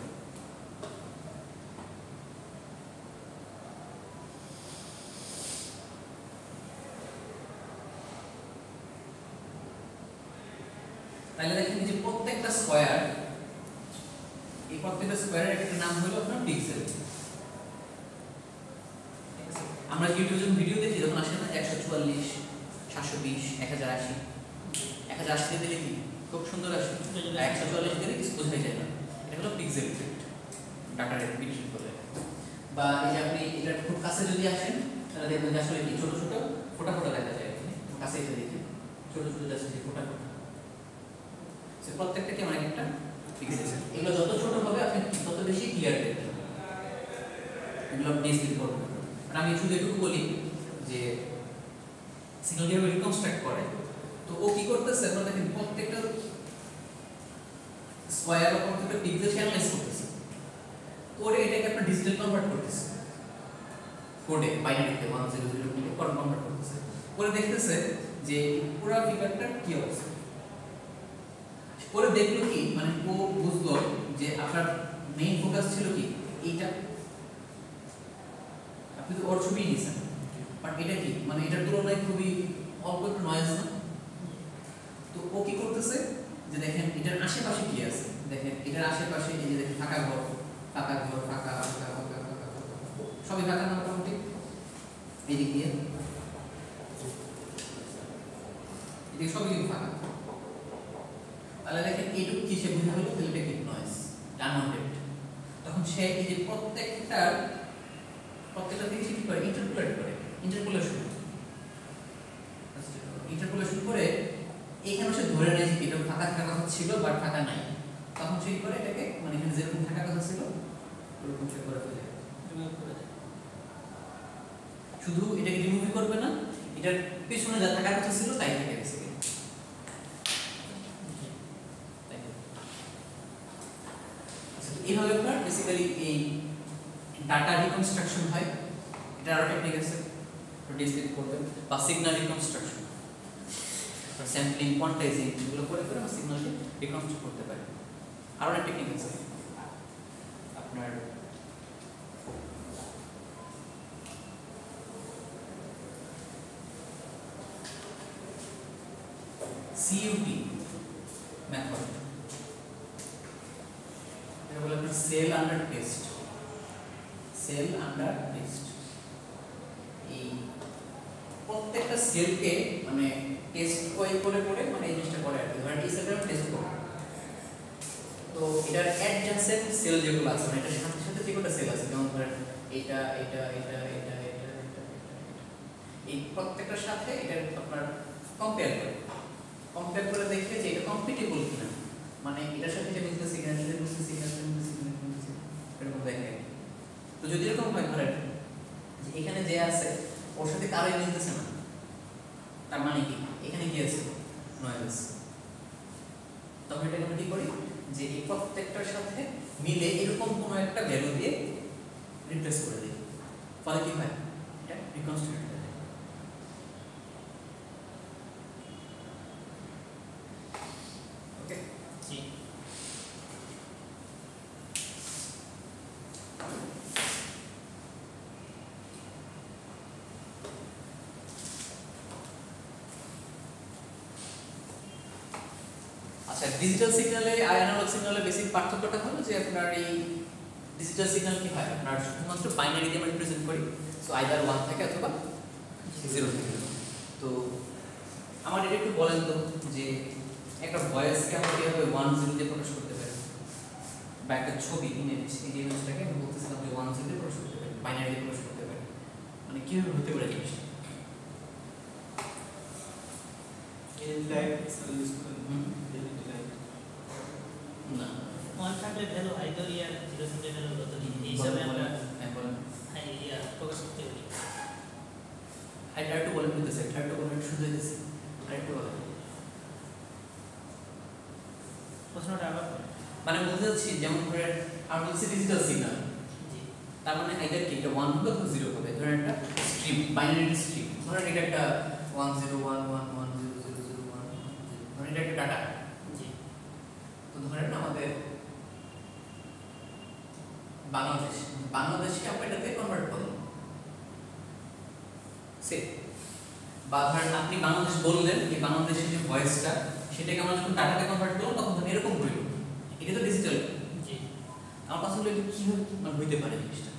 তাহলে দেখেন যে প্রত্যেকটা স্কয়ার, এই প্রত্যেকটা স্কয়ারের একটা নাম হলো আপনার পিক্সেল। আমরা ইউটিউবে যখন ভিডিও দেখি তখন আসে না 144, 720, 1080, 1080 দিলে কি খুব সুন্দর আসে, 144 দিলে কিছু বোঝাই যায় না, এটা হলো পিক্সেল ইফেক্ট, ডাটার বিট্রিট বলে। বা এই যে আপনি এটা খুব কাছে যদি আসেন তাহলে দেখবেন যে আসলে কি ছোট ছোট ফোটা ফোটা দেখা যায়, কাছে এসে দেখি ছোট ছোট যাচ্ছে যে ফোটা ফোটা, প্রত্যেকটা কি মানে একটা পিক্সেল। এগুলো যত ছোট হবে আপনি তত বেশি ক্লিয়ার দেখবেন, এগুলো ডিসপ্লে করবেন। আমি শুধু একটু বলি যে সিগন্যাল কিভাবে রিকনস্ট্রাক্ট করে। তো ও কি করতেছে, আপনারা দেখেন প্রত্যেকটা স্কয়ার বা প্রত্যেকটা পিক্সেল অ্যানালাইজ করতেছে, করে এটাকে আপনার ডিজিটাল কনভার্ট করতেছে, কোডে বাইনারিতে 100 কনভার্ট করতেছে, করে দেখতেছে যে পুরো ফিগারটার কি অবস্থা। পরে দেখলো কি মানে ও বুঝলো যে আপনার মেইন ফোকাস ছিল কি এইটা, আপনি তো ওর ছবি নিয়েছেন, বাট এটা কি মানে এটার তুলনায় খুবই অল্প একটু নয়েজ না। তো ও কি করতেছে যে দেখেন এটার আশেপাশে কি আছে, দেখেন এটার আশেপাশে এই যে দেখেন ফাঁকা ঘর, ফাঁকা ঘর, ফাঁকা ফাঁকা ফাঁকা ফাঁকা সবই ফাঁকা না মোটামুটি, এদিক দিয়ে এদিকে সবই কিন্তু ফাঁকা। তাহলে দেখেন এইটুকু কি সে বুঝে হলো, তাহলে এটা কি নয়েজ, আনওয়ান্টেড। তখন সে এই যে প্রত্যেকটা থেকে সে কি করে, ইন্টারপোলেট করে, ইন্টারপোলেশন ছিল বাট থাকা নাই, তখন সেই করে এটাকে মানে এখানে যেরকম থাকার কথা ছিল ওরকম সে করে ফেলে। রিমুভ করে দেয়। শুধু এটাকে রিমুভ করবে না, এটার পেছনে যা থাকার কথা ছিল তাই থাকে বেসিক্যালি। আচ্ছা, তো এইভাবে আপনার বেসিক্যালি এই ডাটা রিকনস্ট্রাকশন হয়। এটা আরো টেকনিক আছে ডিসক্রিট করবেন, বা সিগন্যাল রিকনস্ট্রাকশন, স্যাম্পলিং, কোয়ান্টাইজিং এগুলো করে করে আমরা সিগন্যালকে রিকনস্ট্রাক্ট করতে পারি। আরো একটা টেকনিক আছে আপনার CUT মেথড, এটা বলে আপনার cell under test. Cell under test এই প্রত্যেকটা সেলকে মানে টেস্ট করে করে মানে এই জিনিসটা করে আর কি। ধরেন এই সেলটা টেস্ট করব, তো এটার অ্যাডজেন্সেন্ট সেল যেগুলো আছে মানে এটার সাথে সাথে যে কটা সেল আছে, যেমন ধরেন এটা এটা এটা এটা এটা এটা এই প্রত্যেকটার সাথে এটা আপনার কম্পেয়ার করে দেখে যে এটা কম্পিটেবল কিনা, মানে এটার সাথে যে মিলতেছে কিনা, এটার সাথে মিলতেছে কিনা, এরকম দেখে। তো যদি এরকম হয় ধরেন যে এখানে যে আছে ওর সাথে কারোই মিলতেছে না, তার মানে কি এখানে কি আছে, নয়েজ। তখন এটাকে আমরা কি করি যে এই প্রত্যেকটার সাথে মিলে এরকম কোনো একটা ভ্যালু দিয়ে রিপ্লেস করে দিই, ফলে কি হয় এটা রিকনস্ট্রাক্ট হয়ে যায়। ওকে, জি। আচ্ছা, ডিজিটাল সিগন্যালে আর অ্যানালগ সিগন্যালের বেসিক পার্থক্যটা হলো যে আপনার এই ডিজিটাল সিগন্যাল কি হয়, আপনার শুধুমাত্র বাইনারি দিয়ে আমরা রিপ্রেজেন্ট করি, সো আইদার 1 থাকে অথবা 0 থাকে। তো আমার এটা একটু বলেন তো যে একটা ভয়েসকে আমরা কিভাবে 1 0 দিয়ে প্রকাশ করতে পারি, বা একটা ছবি ইমেজ, এই ইমেজটাকে আমি বলতেছিলাম যে 1 0 দিয়ে প্রকাশ করতে পারি, বাইনারি দিয়ে প্রকাশ করতে পারি, মানে কিভাবে হতে পারে জিনিসটা? লাইট ইউজ করেন লাইট না, 1 থাকলে ভ্যালু আইদার ইয়ার 0 থাকলে ভ্যালু কত দিন এই হিসাবে আমরা বলেন ইয়া প্রকাশ করতে পারি। আরেকটু বলেন দিতেছে, আরেকটু বলেন শুনতে দিতেছে, আরেকটু বলেন। প্রশ্নটা আবার করেন। মানে বলতে চাচ্ছি যেমন ধরেন আমরা বলছি ডিজিটাল সিগন্যাল, জি তার মানে আইদার কি এটা 1 হবে অথবা 0 হবে। ধরেন একটা স্ট্রিম, বাইনারি স্ট্রিম, ধরেন এটা একটা 1 0 1 1 1 0 0 0 1 ধরেন এটা একটা ডাটা। জি তো ধরেন আমাদের বাংলাদেশকে আমরা এটাতে কনভার্ট করলাম, সে বা ধরেন আপনি বাংলাদেশ বললেন, এই বাংলাদেশের যে ভয়েসটা সেটাকে আমরা যখন ডাটাতে কনভার্ট করলাম তখন ধরেন এরকম হইল, এটা তো ডিজিটাল। জি আমার কাছে হলো এটা কীভাবে মানে হইতে পারে জিনিসটা,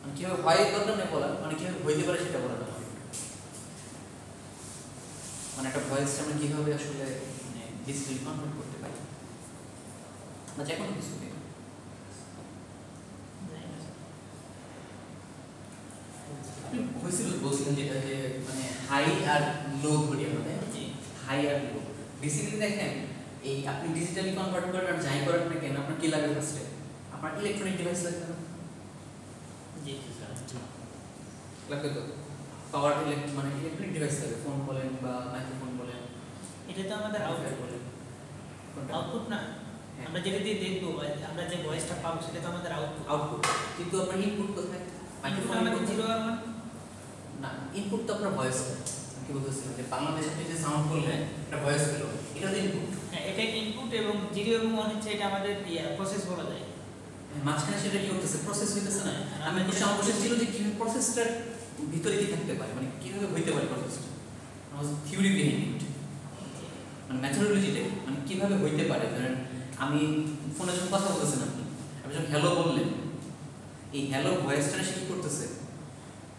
মানে কীভাবে হয় দরকার নেই বলা, মানে কীভাবে হইতে পারে সেটা বলা দরকার। মানে একটা ভয়েসটা আমরা কীভাবে আসলে মানে ডিজিটালি কনভার্ট করতে পারি, বা যে কোনো কিছু হয়েছিল বলছিলেন যেটা যে মানে হাই আর লো ধরি আমাদের, জি হাই আর লো। বেসিক্যালি দেখেন এই আপনি ডিজিটালি কনভার্ট করেন আর যাই করেন না কেন আপনার কি লাগে ফার্স্টে, আপনার ইলেকট্রনিক ডিভাইস লাগবে না? জি লাগবে তো, পাওয়ার মানে ইলেকট্রনিক ডিভাইস লাগবে, ফোন বলেন বা মাইক্রোফোন বলেন। এটা তো আমাদের আউটপুট বলেন কোনটা? আউটপুট না, হ্যাঁ। আমরা যেটা দিয়ে দেখবো বা আমরা যে ভয়েসটা পাবো সেটা তো আমাদের আউটপুট। আউটপুট, কিন্তু আপনার ইনপুট কোথায়? মাইক্রোফোন মাইক্রোফোন আমাদের 0 আর 1 না, ইনপুট তো আপনার ভয়েসটা। কি বলতেছিলাম যে বাংলাদেশে আপনি যে সাউন্ড করলেন একটা ভয়েস পেলো, এটা তো ইনপুট। হ্যাঁ, এটা ইনপুট এবং 0 এবং 1 হচ্ছে এটা আমাদের প্রসেস বলা যায়। মাঝখানে সেটা কি করতেছে, প্রসেস হইতেছে না। আমি আমি কোশ্চেন অবশ্যই ছিল যে কিভাবে প্রসেসটার ভিতরে কি থাকতে পারে, মানে কিভাবে হইতে পারে প্রসেসটা, থিওরি বিহাইন্ড ইট, মানে ম্যাথোডোলজিটা মানে কিভাবে হইতে পারে। ধরেন আমি ফোনে যখন কথা বলতেছেন, আপনি যখন হ্যালো বললেন, এই হ্যালো ভয়েসটা সে কি করতেছে,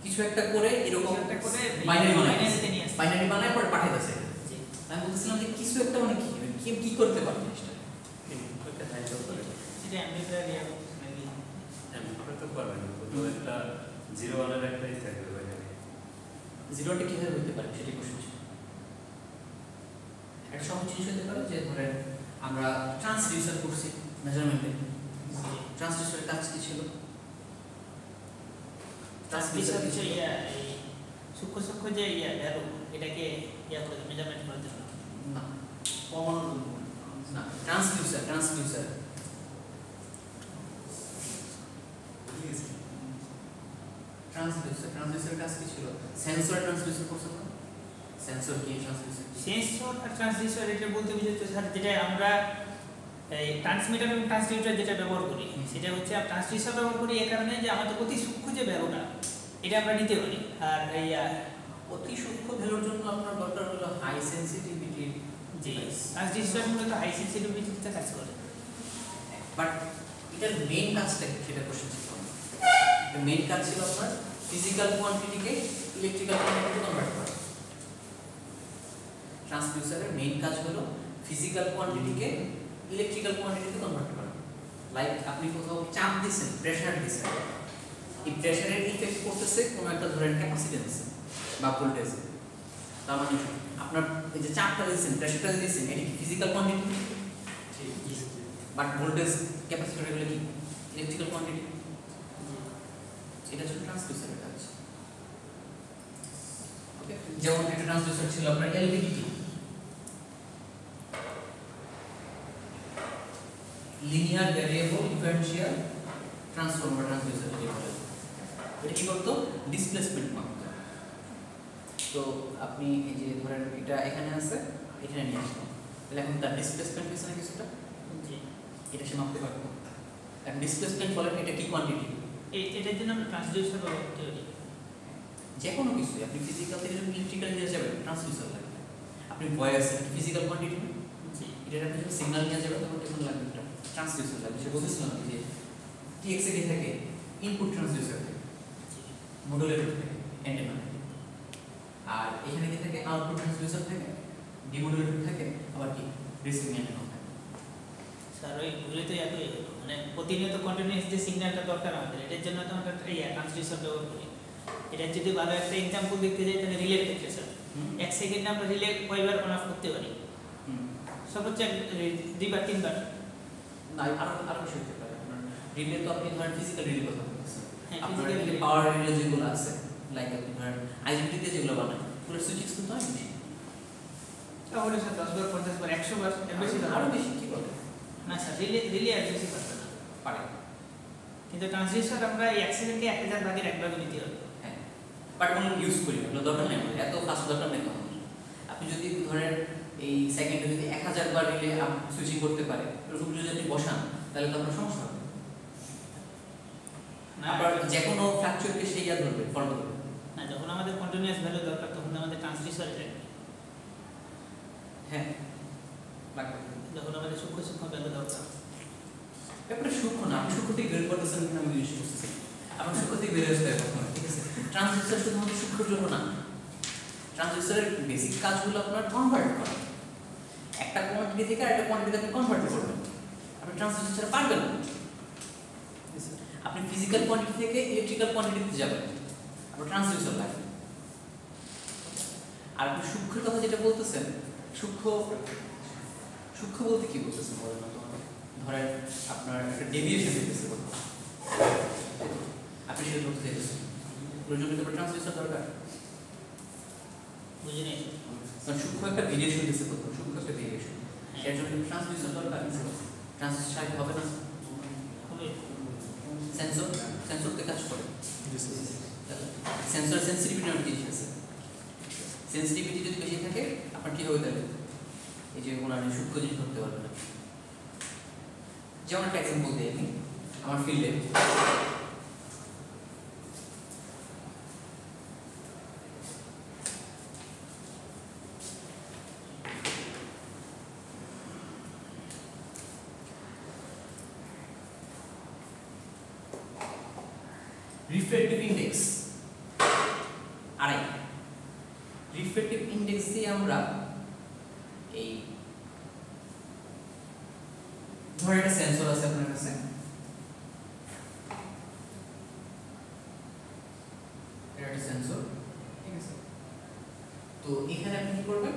কিছু একটা করে এরকম একটা করে বাইনারি বাইনারিতে নিয়ে আসছে। বাইনারি বানায় পরে পাঠাইতেছে। জি আমি বলতেছিলাম যে কিছু একটা মানে কি কি করতে পারে জিনিসটা, একটা হাইজার করে এটা অ্যাম্প্লিফায়ার ইয়া করতেছে নাকি? আমরা তো পারবেন না, প্রথমে একটা 0 1 এর একটাই থাকবে বাইনারি। জিরোটা কিভাবে হইতে পারে সেটাই কোশ্চেন ছিল। একটা একটা সহজ জিনিস হতে পারে যে ধরেন আমরা ট্রান্সডিউসার করছি মেজারমেন্টে, ট্রান্সডিউসারের কাজ কি ছিল? ট্রান্সডিউসার হচ্ছে এই সূক্ষ্ম সূক্ষ্ম যে ভ্যালু এটাকে করে মেজারমেন্ট করার জন্য না কমানোর জন্য না, ট্রান্সডিউসার ট্রান্সডিউসার ট্রান্সডিউসারের কাজ কি ছিল? সেন্সর ট্রান্সডিউসার করছে না? সেন্সর কি ট্রান্সডিউসার? সেন্সর আর ট্রান্সডিউসার এটা বলতে বুঝাচ্ছে স্যার যেটা আমরা এই ট্রান্সমিটার এবং ট্রান্সডিউসার যেটা ব্যবহার করি সেটা হচ্ছে ট্রান্সডিউসার ব্যবহার করি এই কারণে যে আমাদের অতি সূক্ষ্ম যে ভ্যালুটা এটা আমরা নিতে পারি। আর এই অতি সূক্ষ্ম ভ্যালুর জন্য আপনার দরকার হলো হাই সেনসিটিভিটি যে ট্রান্সডিউসার মূলত হাই সেনসিটিভিটিতে কাজ করে। বাট এটার মেইন কাজটা কি সেটা কোশ্চেন ছিল। মেইন কাজ ছিল আপনার ফিজিক্যাল কোয়ান্টিটিকে ইলেকট্রিক্যাল কোয়ান্টিটিতে কনভার্ট করা। ট্রান্সডিউসারের মেইন কাজ হলো ফিজিক্যাল কোয়ান্টিটিকে ইলেকট্রিক্যাল কোয়ান্টিটিতে কনভার্ট করা। লাইক আপনি কোথাও চাপ দিচ্ছেন, প্রেসার দিচ্ছেন, এই প্রেসারের ইফেক্ট করতেছে কোনো একটা ধরেন ক্যাপাসিটেন্সে বা ভোল্টেজে। তার মানে আপনার এই যে চাপটা দিচ্ছেন, প্রেসারটা দিচ্ছেন, এটি কি physical quantity? But voltage capacitor এগুলো কি ইলেকট্রিক্যাল কোয়ান্টিটি? এটা হচ্ছে ট্রান্সডিউসারের কাজ। ওকে, যেমন একটা ট্রান্সডিউসার ছিল আপনার LVDT, linear variable differential transformer transducer যেটা বলে। এটা কি করতো? ডিসপ্লেসমেন্ট মাপতো। তো আপনি এই যে ধরেন এটা এখানে আছে, এখানে নিয়ে আসলাম, তাহলে এখন তার ডিসপ্লেসমেন্ট হয়েছে না কিছুটা, এটা সে মাপতে পারবো। এখন ডিসপ্লেসমেন্ট বলেন এটা কি কোয়ান্টিটি? এটার জন্য আমরা ট্রান্সডিউসার ব্যবহার করতে পারি। যে কোনো কিছু আপনি ফিজিক্যাল থেকে যখন ইলেকট্রিক্যাল নিয়ে যাবেন ট্রান্সডিউসার লাগবে। আপনি ভয়েস ফিজিক্যাল কোয়ান্টিটি, এটার আপনি যখন সিগন্যাল নিয়ে যাবেন তখন তখন লাগবে একটা ট্রান্সডিউসার লাগবে। সে বলতেছিলাম যে টিএক্সএ কি থাকে? ইনপুট ট্রান্সডিউসার থাকে, মডুলেটর থাকে, অ্যান্টেনা থাকে। আর এখানে কি থাকে? আউটপুট ট্রান্সডিউসার থাকে, ডিমodulator থাকে, আবার কি রিসিভিং অ্যান্টেনা থাকে। স্যার ওই ভুলে তো একই মানে প্রতিনিয়ত কন্টিনিউয়াস যে সিগন্যালটা দরকার আমাদের এটার জন্য তো আমরা ট্রান্সডিউসার ব্যবহার করি। এটার যদি ভালো একটা এক্সাম্পল দেখতে যাই তাহলে রিলের ক্ষেত্রে স্যার 1 সেকেন্ডে আমরা রিলে কয়বার অন অফ করতে পারি? সর্বোচ্চ 2 বার 3 বার। না, আরো বেশি হতে পারে। আপনার রিলে তো আপনি ধরেন ফিজিক্যাল রিলে কথা বলতেছেন। হ্যাঁ, আপনার physical relay। পাওয়ার রিলে যেগুলো আছে, লাইক আপনি ধরেন আইজিবিটিতে যেগুলো বানায়, পুরো সুইচ কিন্তু হয় বেশি। তাহলে স্যার 10 বার 50 বার 100 বার এর বেশি আরো বেশি কি বলে? না স্যার রিলে আর বেশি পারবে না। পারে। কিন্তু ট্রান্সডিউসার আমরা এই 1 সেকেন্ডে 1000 ভাগের 1 ভাগে নিতে হবে। হ্যাঁ, বাট কোনো ইউজ করি না, দরকার নেই আমাদের, এত ফাস্ট দরকার নেই আমাদের। আপনি যদি ধরেন এই সেকেন্ডে যদি 1000 বার রিলে সুইচিং করতে পারে, এরকম যদি আপনি বসান তাহলে তো আপনার সমস্যা হবে। না আবার যে কোনো ফ্ল্যাকচুয়েটকে সেই ইয়া ধরবে, ফল্ট ধরবে। না, যখন আমাদের কন্টিনিউয়াস ভ্যালু দরকার তখন আমাদের ট্রান্সডিউসারে লাগবে। হ্যাঁ, লাগবে। যখন আমাদের সূক্ষ্ম সূক্ষ্ম ভ্যালু দরকার। ব্যাপারটা সূক্ষ্ম না, আপনি সূক্ষ্ম থেকে বের করতেছেন কিনা আমি জিজ্ঞেস করতেছি। আমার সূক্ষ্ম থেকে বের হতে হবে, ঠিক আছে? ট্রান্সডিউসার শুধুমাত্র সূক্ষ্মের জন্য না, ট্রান্সডিউসারের বেসিক কাজগুলো আপনার কনভার্ট করা। একটা কোয়ান্টিটি থেকে আরেকটা কোয়ান্টিটিতে আপনি কনভার্ট করবেন। আপনি ট্রান্সডিউসার ছাড়া পারবেন না। আপনি ফিজিক্যাল কোয়ান্টিটি থেকে ইলেকট্রিক্যাল কোয়ান্টিটিতে যাবেন, আপনার ট্রান্সডিউসার লাগবে। আর আপনি সূক্ষ্মের কথা যেটা বলতেছেন, সূক্ষ্ম সূক্ষ্ম বলতে কি বলতেছেন বলেন না তো? ধরেন আপনার একটা ডেভিয়েশন হইতেছে কোথাও, আপনি সেটা ধরতে চাইতেছেন, ওর জন্য তো ট্রান্সডিউসার দরকার। বুঝিনি কারণ সূক্ষ্ম একটা ভেরিয়েশন হইতেছে কোথাও, সূক্ষ্ম একটা ভেরিয়েশন, এর জন্য ট্রান্সডিউসার দরকার। ট্রান্সডিউসার ছাড়া হবে না। হবে। সেন্সরতে কাজ করে। সেন্সর সেন্সিটিভিটি অনেক জিনিস আছে। সেন্সিটিভিটি যদি বেশি থাকে আপনার কী হবে তাহলে এই যে ওনার সূক্ষ্ম জিনিস ধরতে পারবে না। যেমন একটা এক্সাম্পল দিই আমি আমার ফিল্ডে, রিফ্লেকটিভ ইন্ডেক্স আড়াই। রিফ্লেকটিভ ইন্ডেক্স দিয়ে আমরা এই ধরেন একটা সেন্সর আছে আপনার কাছে, এটা একটা সেন্সর, ঠিক আছে? তো এখানে আপনি কি করবেন,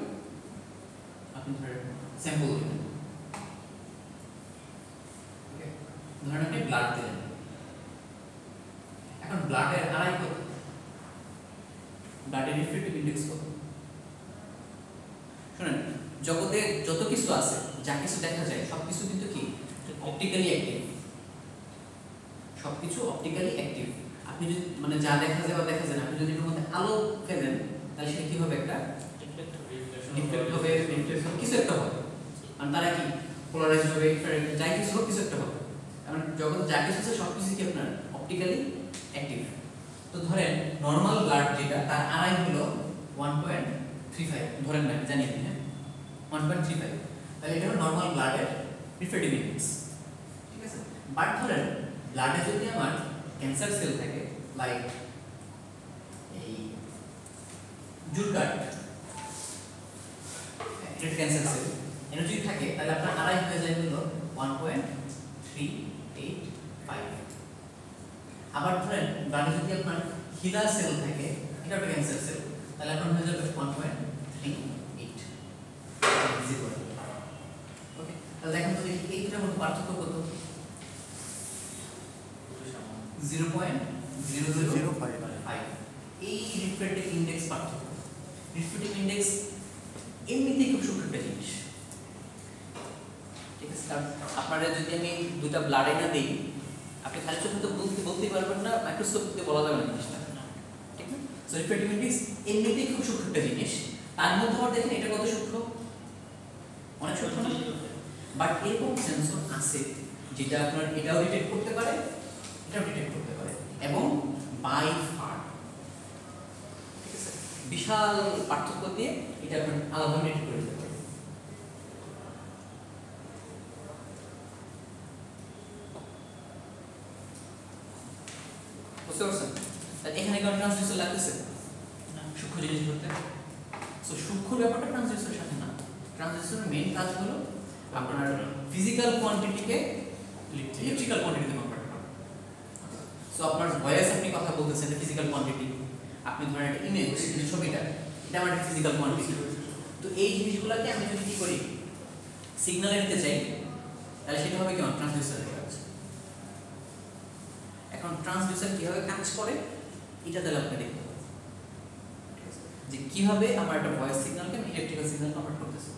আপনি ধরেন স্যাম্পল দিলেন, ওকে, ধরেন আপনি ব্লাড দিলেন, এখন ব্লাডের আড়াই কত, ব্লাডের রিফ্রেক্টিভ ইন্ডেক্স কত? শুনেন, জগতে যত কিছু আছে, যা কিছু দেখা যায় সবকিছু কিন্তু কি অপটিক্যালি অ্যাক্টিভ, সবকিছু অপটিক্যালি অ্যাক্টিভ। আপনি যদি মানে যা দেখা যায় বা দেখা যায় না, আপনি যদি এর মধ্যে আলো ফেলেন তাহলে সেটা কি হবে, একটা রিফ্লেক্ট হবে, রিফ্লেকশন কিছু একটা হবে, আর তারা কি পোলারাইজ হবে, যাই কিছু হোক কিছু একটা হবে। কারণ জগতে যা কিছু আছে সবকিছু কি আপনার অপটিক্যালি অ্যাক্টিভ। তো ধরেন নরমাল ব্লাড যেটা, তার আড়াই হলো 1.35, ধরেন না জানি আপনি, হ্যাঁ 1.35, তাহলে এটা হলো নরমাল ব্লাডের রিফ্রেক্টিভ ইন্ডেক্স, ঠিক আছে। বাট ধরেন ব্লাডে যদি আমার ক্যান্সার সেল থাকে, লাইক এই জুরকাট ক্যান্সার সেল এর যদি থাকে, তাহলে আপনার আড়াই হয়ে যায় হলো 1.385। আবার ধরেন ব্লাডে যদি আপনার হিলা সেল থাকে, এটা একটা ক্যান্সার সেল, তাহলে আপনার হয়ে যাবে 1.38 0। ওকে, তাহলে দেখেন তো দেখি এই দুটোর মধ্যে পার্থক্য কত? 0.0005। এই রিফ্রেক্টিভ ইন্ডেক্স পার্থক্য। রিফ্রেক্টিভ ইন্ডেক্স এমনিতেই খুব সূক্ষ্ম একটা জিনিস, ঠিক আছে। কারণ আপনারা যদি আমি দুটা ব্লাড এনে দিই, আপনি খালি চোখে তো বলতেই পারবেন না, মাইক্রোস্কোপ দিয়ে বলা যাবে না জিনিসটা, ঠিক না? সো রিফ্রেক্টিভ ইন্ডেক্স এমনিতেই খুব সূক্ষ্ম একটা জিনিস, তার মধ্যে আবার দেখেন এটা কত সূক্ষ্ম, অনেক সূক্ষ্ম না? বাট এরকম সেন্সর আছে যেটা আপনার এটাও ডিটেক্ট করতে পারে, এটাও ডিটেক্ট করতে পারে, এবং বাই ফার, ঠিক আছে, বিশাল পার্থক্য দিয়ে এটা আপনার আলাদা ডিটেক্ট করে দিতে পারে। বুঝতে পারছেন? তাহলে এখানে কোনো ট্রান্সডিউসার লাগতেছে সূক্ষ্ম জিনিস করতে। সো সূক্ষ্ম ব্যাপারটা ট্রান্সডিউসারের সাথে না, ট্রান্সডিউসারের মেইন কাজ হলো আপনার ফিজিক্যাল কোয়ান্টিটিকে ইলেকট্রিক্যাল কোয়ান্টিটিতে কনভার্ট করা। সো আপনার ভয়েস আপনি কথা বলতেছেন, ফিজিক্যাল কোয়ান্টিটি, আপনি ধরেন একটা ইমেজ, ছবিটা, এটা আমার একটা ফিজিক্যাল কোয়ান্টিটি। তো এই জিনিসগুলোকে আমি যদি কি করি, সিগন্যালে নিতে চাই, তাহলে সেটা হবে কি ট্রান্সডিউসারের কাজ। এখন ট্রান্সডিউসার কিভাবে কাজ করে এটা তাহলে আপনি দেখতে পাবেন, যে কিভাবে আমার একটা ভয়েস সিগন্যালকে আমি ইলেকট্রিক্যাল সিগন্যাল কনভার্ট করতেছি,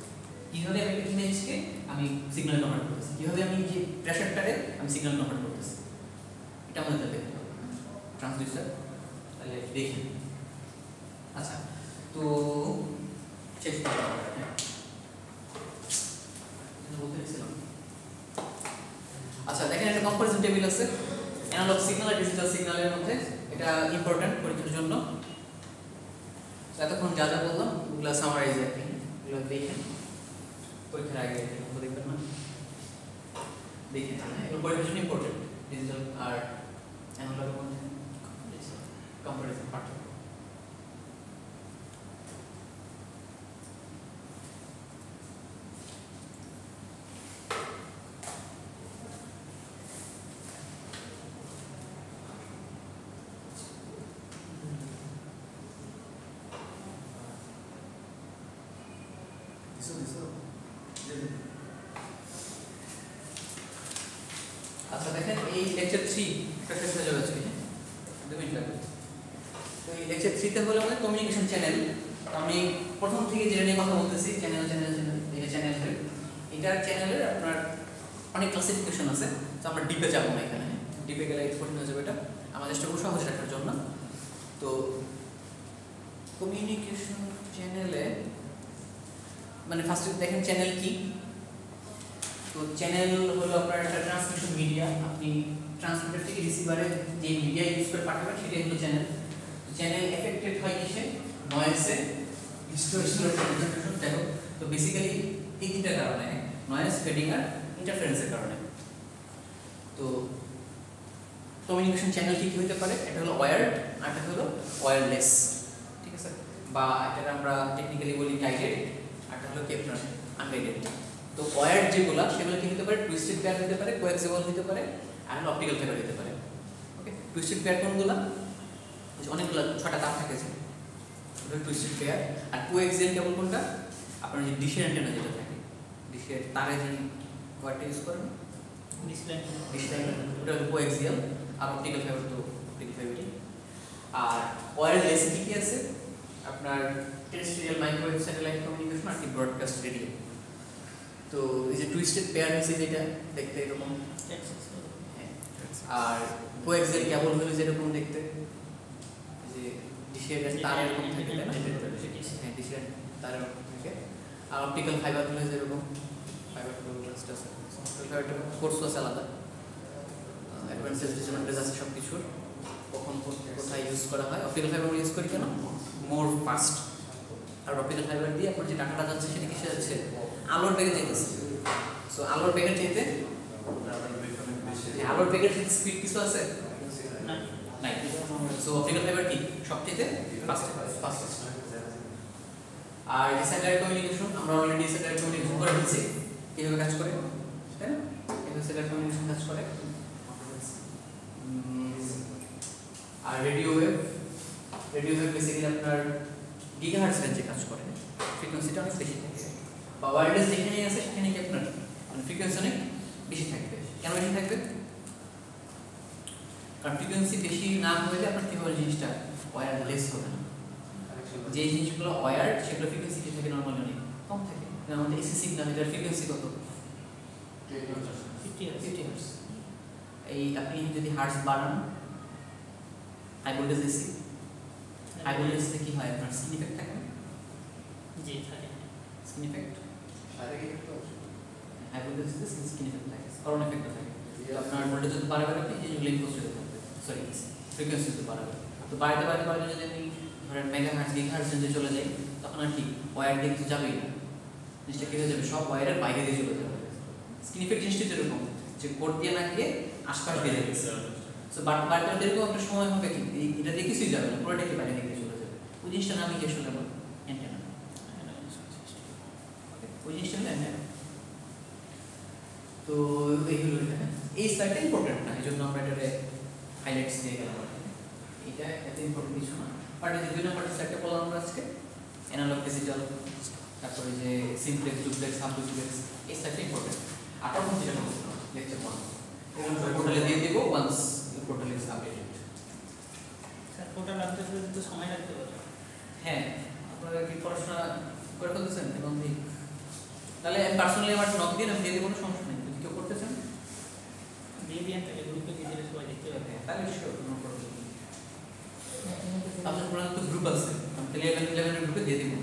কিভাবে আমি একটা ইমেজকে আমি সিগন্যাল কনভার্ট করতেছি, কিভাবে আমি যে প্রেসারটারে আমি সিগন্যাল কনভার্ট করতেছি, এটা আমাদের দেখতে হবে ট্রান্সডিউসার। তাহলে দেখেন, আচ্ছা তো চেষ্টা করা বলতে চাইছিলাম। আচ্ছা দেখেন একটা কম্পারিজন টেবিল আছে অ্যানালগ সিগন্যাল আর ডিজিটাল সিগন্যালের মধ্যে, এটা ইম্পর্টেন্ট পরীক্ষার জন্য। এতক্ষণ যা যা বললাম ওগুলো সামারাইজ রাখি, এগুলো দেখেন পরীক্ষার আগে দেখবেন না, দেখেন এগুলো পরীক্ষার জন্য ইম্পর্টেন্ট, ডিজিটাল আর অ্যানালগের মধ্যে কম্পারিজন পার্থক্য। আচ্ছা দেখেন এই লেকচার 3 একটা শেষ হয়ে যাবে আজকে, 2 মিনিট লাগবে। তো এই লেকচার 3 তে হলো আমাদের কমিউনিকেশন চ্যানেল। আমি প্রথম থেকে যেটা নিয়ে কথা বলতেছি, চ্যানেল এই চ্যানেলের, এটার চ্যানেলের আপনার অনেক ক্লাসিফিকেশন আছে, তো আমরা ডিপে যাবো না এখানে, ডিপে গেলে এক্সপোর্ট হয়ে যাবে, এটা আমরা চেষ্টা করব সহজ রাখার জন্য। তো কমিউনিকেশন চ্যানেলে মানে ফার্স্টে দেখেন চ্যানেল কি। তো চ্যানেল হলো আপনার একটা ট্রান্সমিশন মিডিয়া, আপনি ট্রান্সমিটার থেকে রিসিভারে যে মিডিয়া ইউজ করে পাঠাবেন সেটাই হলো চ্যানেল। চ্যানেল এফেক্টেড হয় কিসে, নয়েজে, ডিস্টরশন। দেখো তো বেসিক্যালি এই তিনটা কারণে, নয়েজ, ফেডিং আর ইন্টারফারেন্সের কারণে। তো কমিউনিকেশন চ্যানেল কি হতে পারে, এটা হলো ওয়্যার্ড আর এটা হলো ওয়্যারলেস, ঠিক আছে, বা এটা আমরা টেকনিক্যালি বলি গাইডেড, আর এটা হলো কি আপনার আনগাইডেড। তো ওয়্যার্ড যেগুলো সেগুলো কি হতে পারে, টুইস্টেড পেয়ার হতে পারে, কোএক্সিবল হতে পারে, আর অপটিক্যাল ফাইবার হতে পারে। ওকে, টুইস্টেড পেয়ার কোনগুলো, অনেকগুলো 6টা তার থাকে, যে টুইস্টেড পেয়ার। আর কোএক্সিয়াল কেবল কোনটা, আপনার যে ডিশের অ্যান্টেনা যেটা থাকে, ডিশের তারে যে ওয়্যারটা ইউজ করেন, ডিসপ্লে ডিশ লাইন, ওটা হলো কোএক্সিয়াল, আর অপটিক্যাল ফাইবার তো অপটিক্যাল ফাইবারই। আর ওয়্যারলেসে কী কী আছে? আপনার টেরেস্ট্রিয়াল মাইক্রোওয়েভ স্যাটেলাইট কমিউনিকেশন আর কি ব্রডকাস্ট রেডিও। তো এই যে টুইস্টেড পেয়ার হয়েছে যেটা দেখতে এরকম, আর কোএক্সিয়াল কেবল হলো যেরকম দেখতে, যে ডিশের তার এরকম থাকে, তাই না? হ্যাঁ, ডিশের তার এরকম থাকে। আর অপটিক্যাল ফাইবার হলো যেরকম, ফাইবার তো জাস্ট আছে, ফাইবারটা কোর্স আছে আলাদা, অ্যাডভান্টেজ ডিসঅ্যাডভান্টেজ আছে সব কিছুর, কখন কোথায় ইউজ করা হয়। অপটিক্যাল ফাইবার ইউজ করি কেন? মোর ফাস্ট। আর অপটিক্যাল ফাইবার দিয়ে আপনার যে ডাটাটা যাচ্ছে সেটা কিসে যাচ্ছে? আলোর বেগে যেতেছে। সো আলোর বেগের চাইতে, আলোর বেগের চাইতে স্পিড কিছু আছে নাই। সো অপটিক্যাল ফাইবার কি সবচেয়ে ফাস্টেস্ট। আর এই স্যাটেলাইট কমিউনিকেশন আমরা অলরেডি স্যাটেলাইট কমিউনিকেশন করে ফেলছি, কিভাবে কাজ করে, তাই না? কিভাবে স্যাটেলাইট কমিউনিকেশন কাজ করে। আর রেডিও ওয়েভ বেসিক্যালি আপনার গিগাহার্টজ রেঞ্জে কাজ করে, ফ্রিকোয়েন্সিটা অনেক বেশি থাকে। বা ওয়্যারলেস যেখানেই আছে সেখানে কি আপনার ফ্রিকোয়েন্সি অনেক বেশি থাকবে। কেন বেশি থাকবে? কারণ ফ্রিকোয়েন্সি বেশি না হলে আপনার কী হবে, জিনিসটা ওয়্যারলেস হবে না। যে জিনিসগুলো ওয়্যার সেগুলো ফ্রিকোয়েন্সি কি থাকে নর্মালি অনেক কম থাকে। আমাদের এসি সিগন্যাল এটার ফ্রিকোয়েন্সি কত? 50 হার্টজ। এই আপনি যদি হার্টজ বাড়ান, হাই ভোল্টেজ এসি, হাই ভোল্টেজে কি হয় আপনার স্কিন ইফেক্ট থাকে না? জি থাকে। স্কিন ইফেক্ট, হাই ভোল্টেজে স্কিন ইফেক্ট থাকে, করোনা ইফেক্ট থাকে। আপনার ভোল্টেজ যদি বাড়াবে আপনি এই জিনিসগুলো ইম্পোজ হতে থাকবে, সরি ফ্রিকোয়েন্সি যদি বাড়াবে, তো বাড়াতে যদি আমি ধরেন মেগাহার্টজ গিগাহার্টজ রেঞ্জে চলে যাই, তখন আর কি ওয়্যার দিয়ে কিছু যাবেই না, জিনিসটা কী হয়ে যাবে, সব ওয়্যারের বাইরে দিয়ে চলে যাবে। স্কিন ইফেক্ট জিনিসটা যেরকম যে কোড দিয়ে না গিয়ে আশপাশ দিয়ে যাচ্ছে। সো বাড়তে এরকম একটা সময় হবে কি এটা দিয়ে কিছুই যাবে না, পুরোটাকে বাইরে দিকে চলে যাবে। ওই জিনিসটা নামই কি আসলে অ্যান্টেনা, ওই জিনিসটা হলো অ্যান্টেনা। তো এইগুলো এই স্লাইডটা ইম্পর্টেন্ট না, এই জন্য আমরা এটাতে হাইলাইটস দিয়ে গেলাম। এটা এত ইম্পর্টেন্ট কিছু না, বাট এই যে 2 নম্বর স্লাইডটা বললাম আমরা আজকে, অ্যানালগ ডিজিটাল, তারপরে যে সিমপ্লেক্স ডুপ্লেক্স সাব ডুপ্লেক্স, এই স্লাইডটা ইম্পর্টেন্ট। আর তখন যেটা বলছিলাম লেকচার 1 পোর্টালে দিয়ে দেবো once portal is updated. Sir portal update করতে তো সময় লাগতে পারে। হ্যাঁ, আপনারা কি পড়াশোনা করে ফেলতেছেন এবং তাহলে পার্সোনালি আমার নক দিয়ে আমি দিয়ে দেবো, কোনো সমস্যা নেই। যদি কেউ করতে চান দিয়ে দিয়ে তাহলে গ্রুপে দিয়ে দিলে সবাই দেখতে পাবে। তাহলে শিওর কোনো প্রবলেম নেই। আপনার তো গ্রুপ আছে, আমি 11 গ্রুপে দিয়ে দেবো।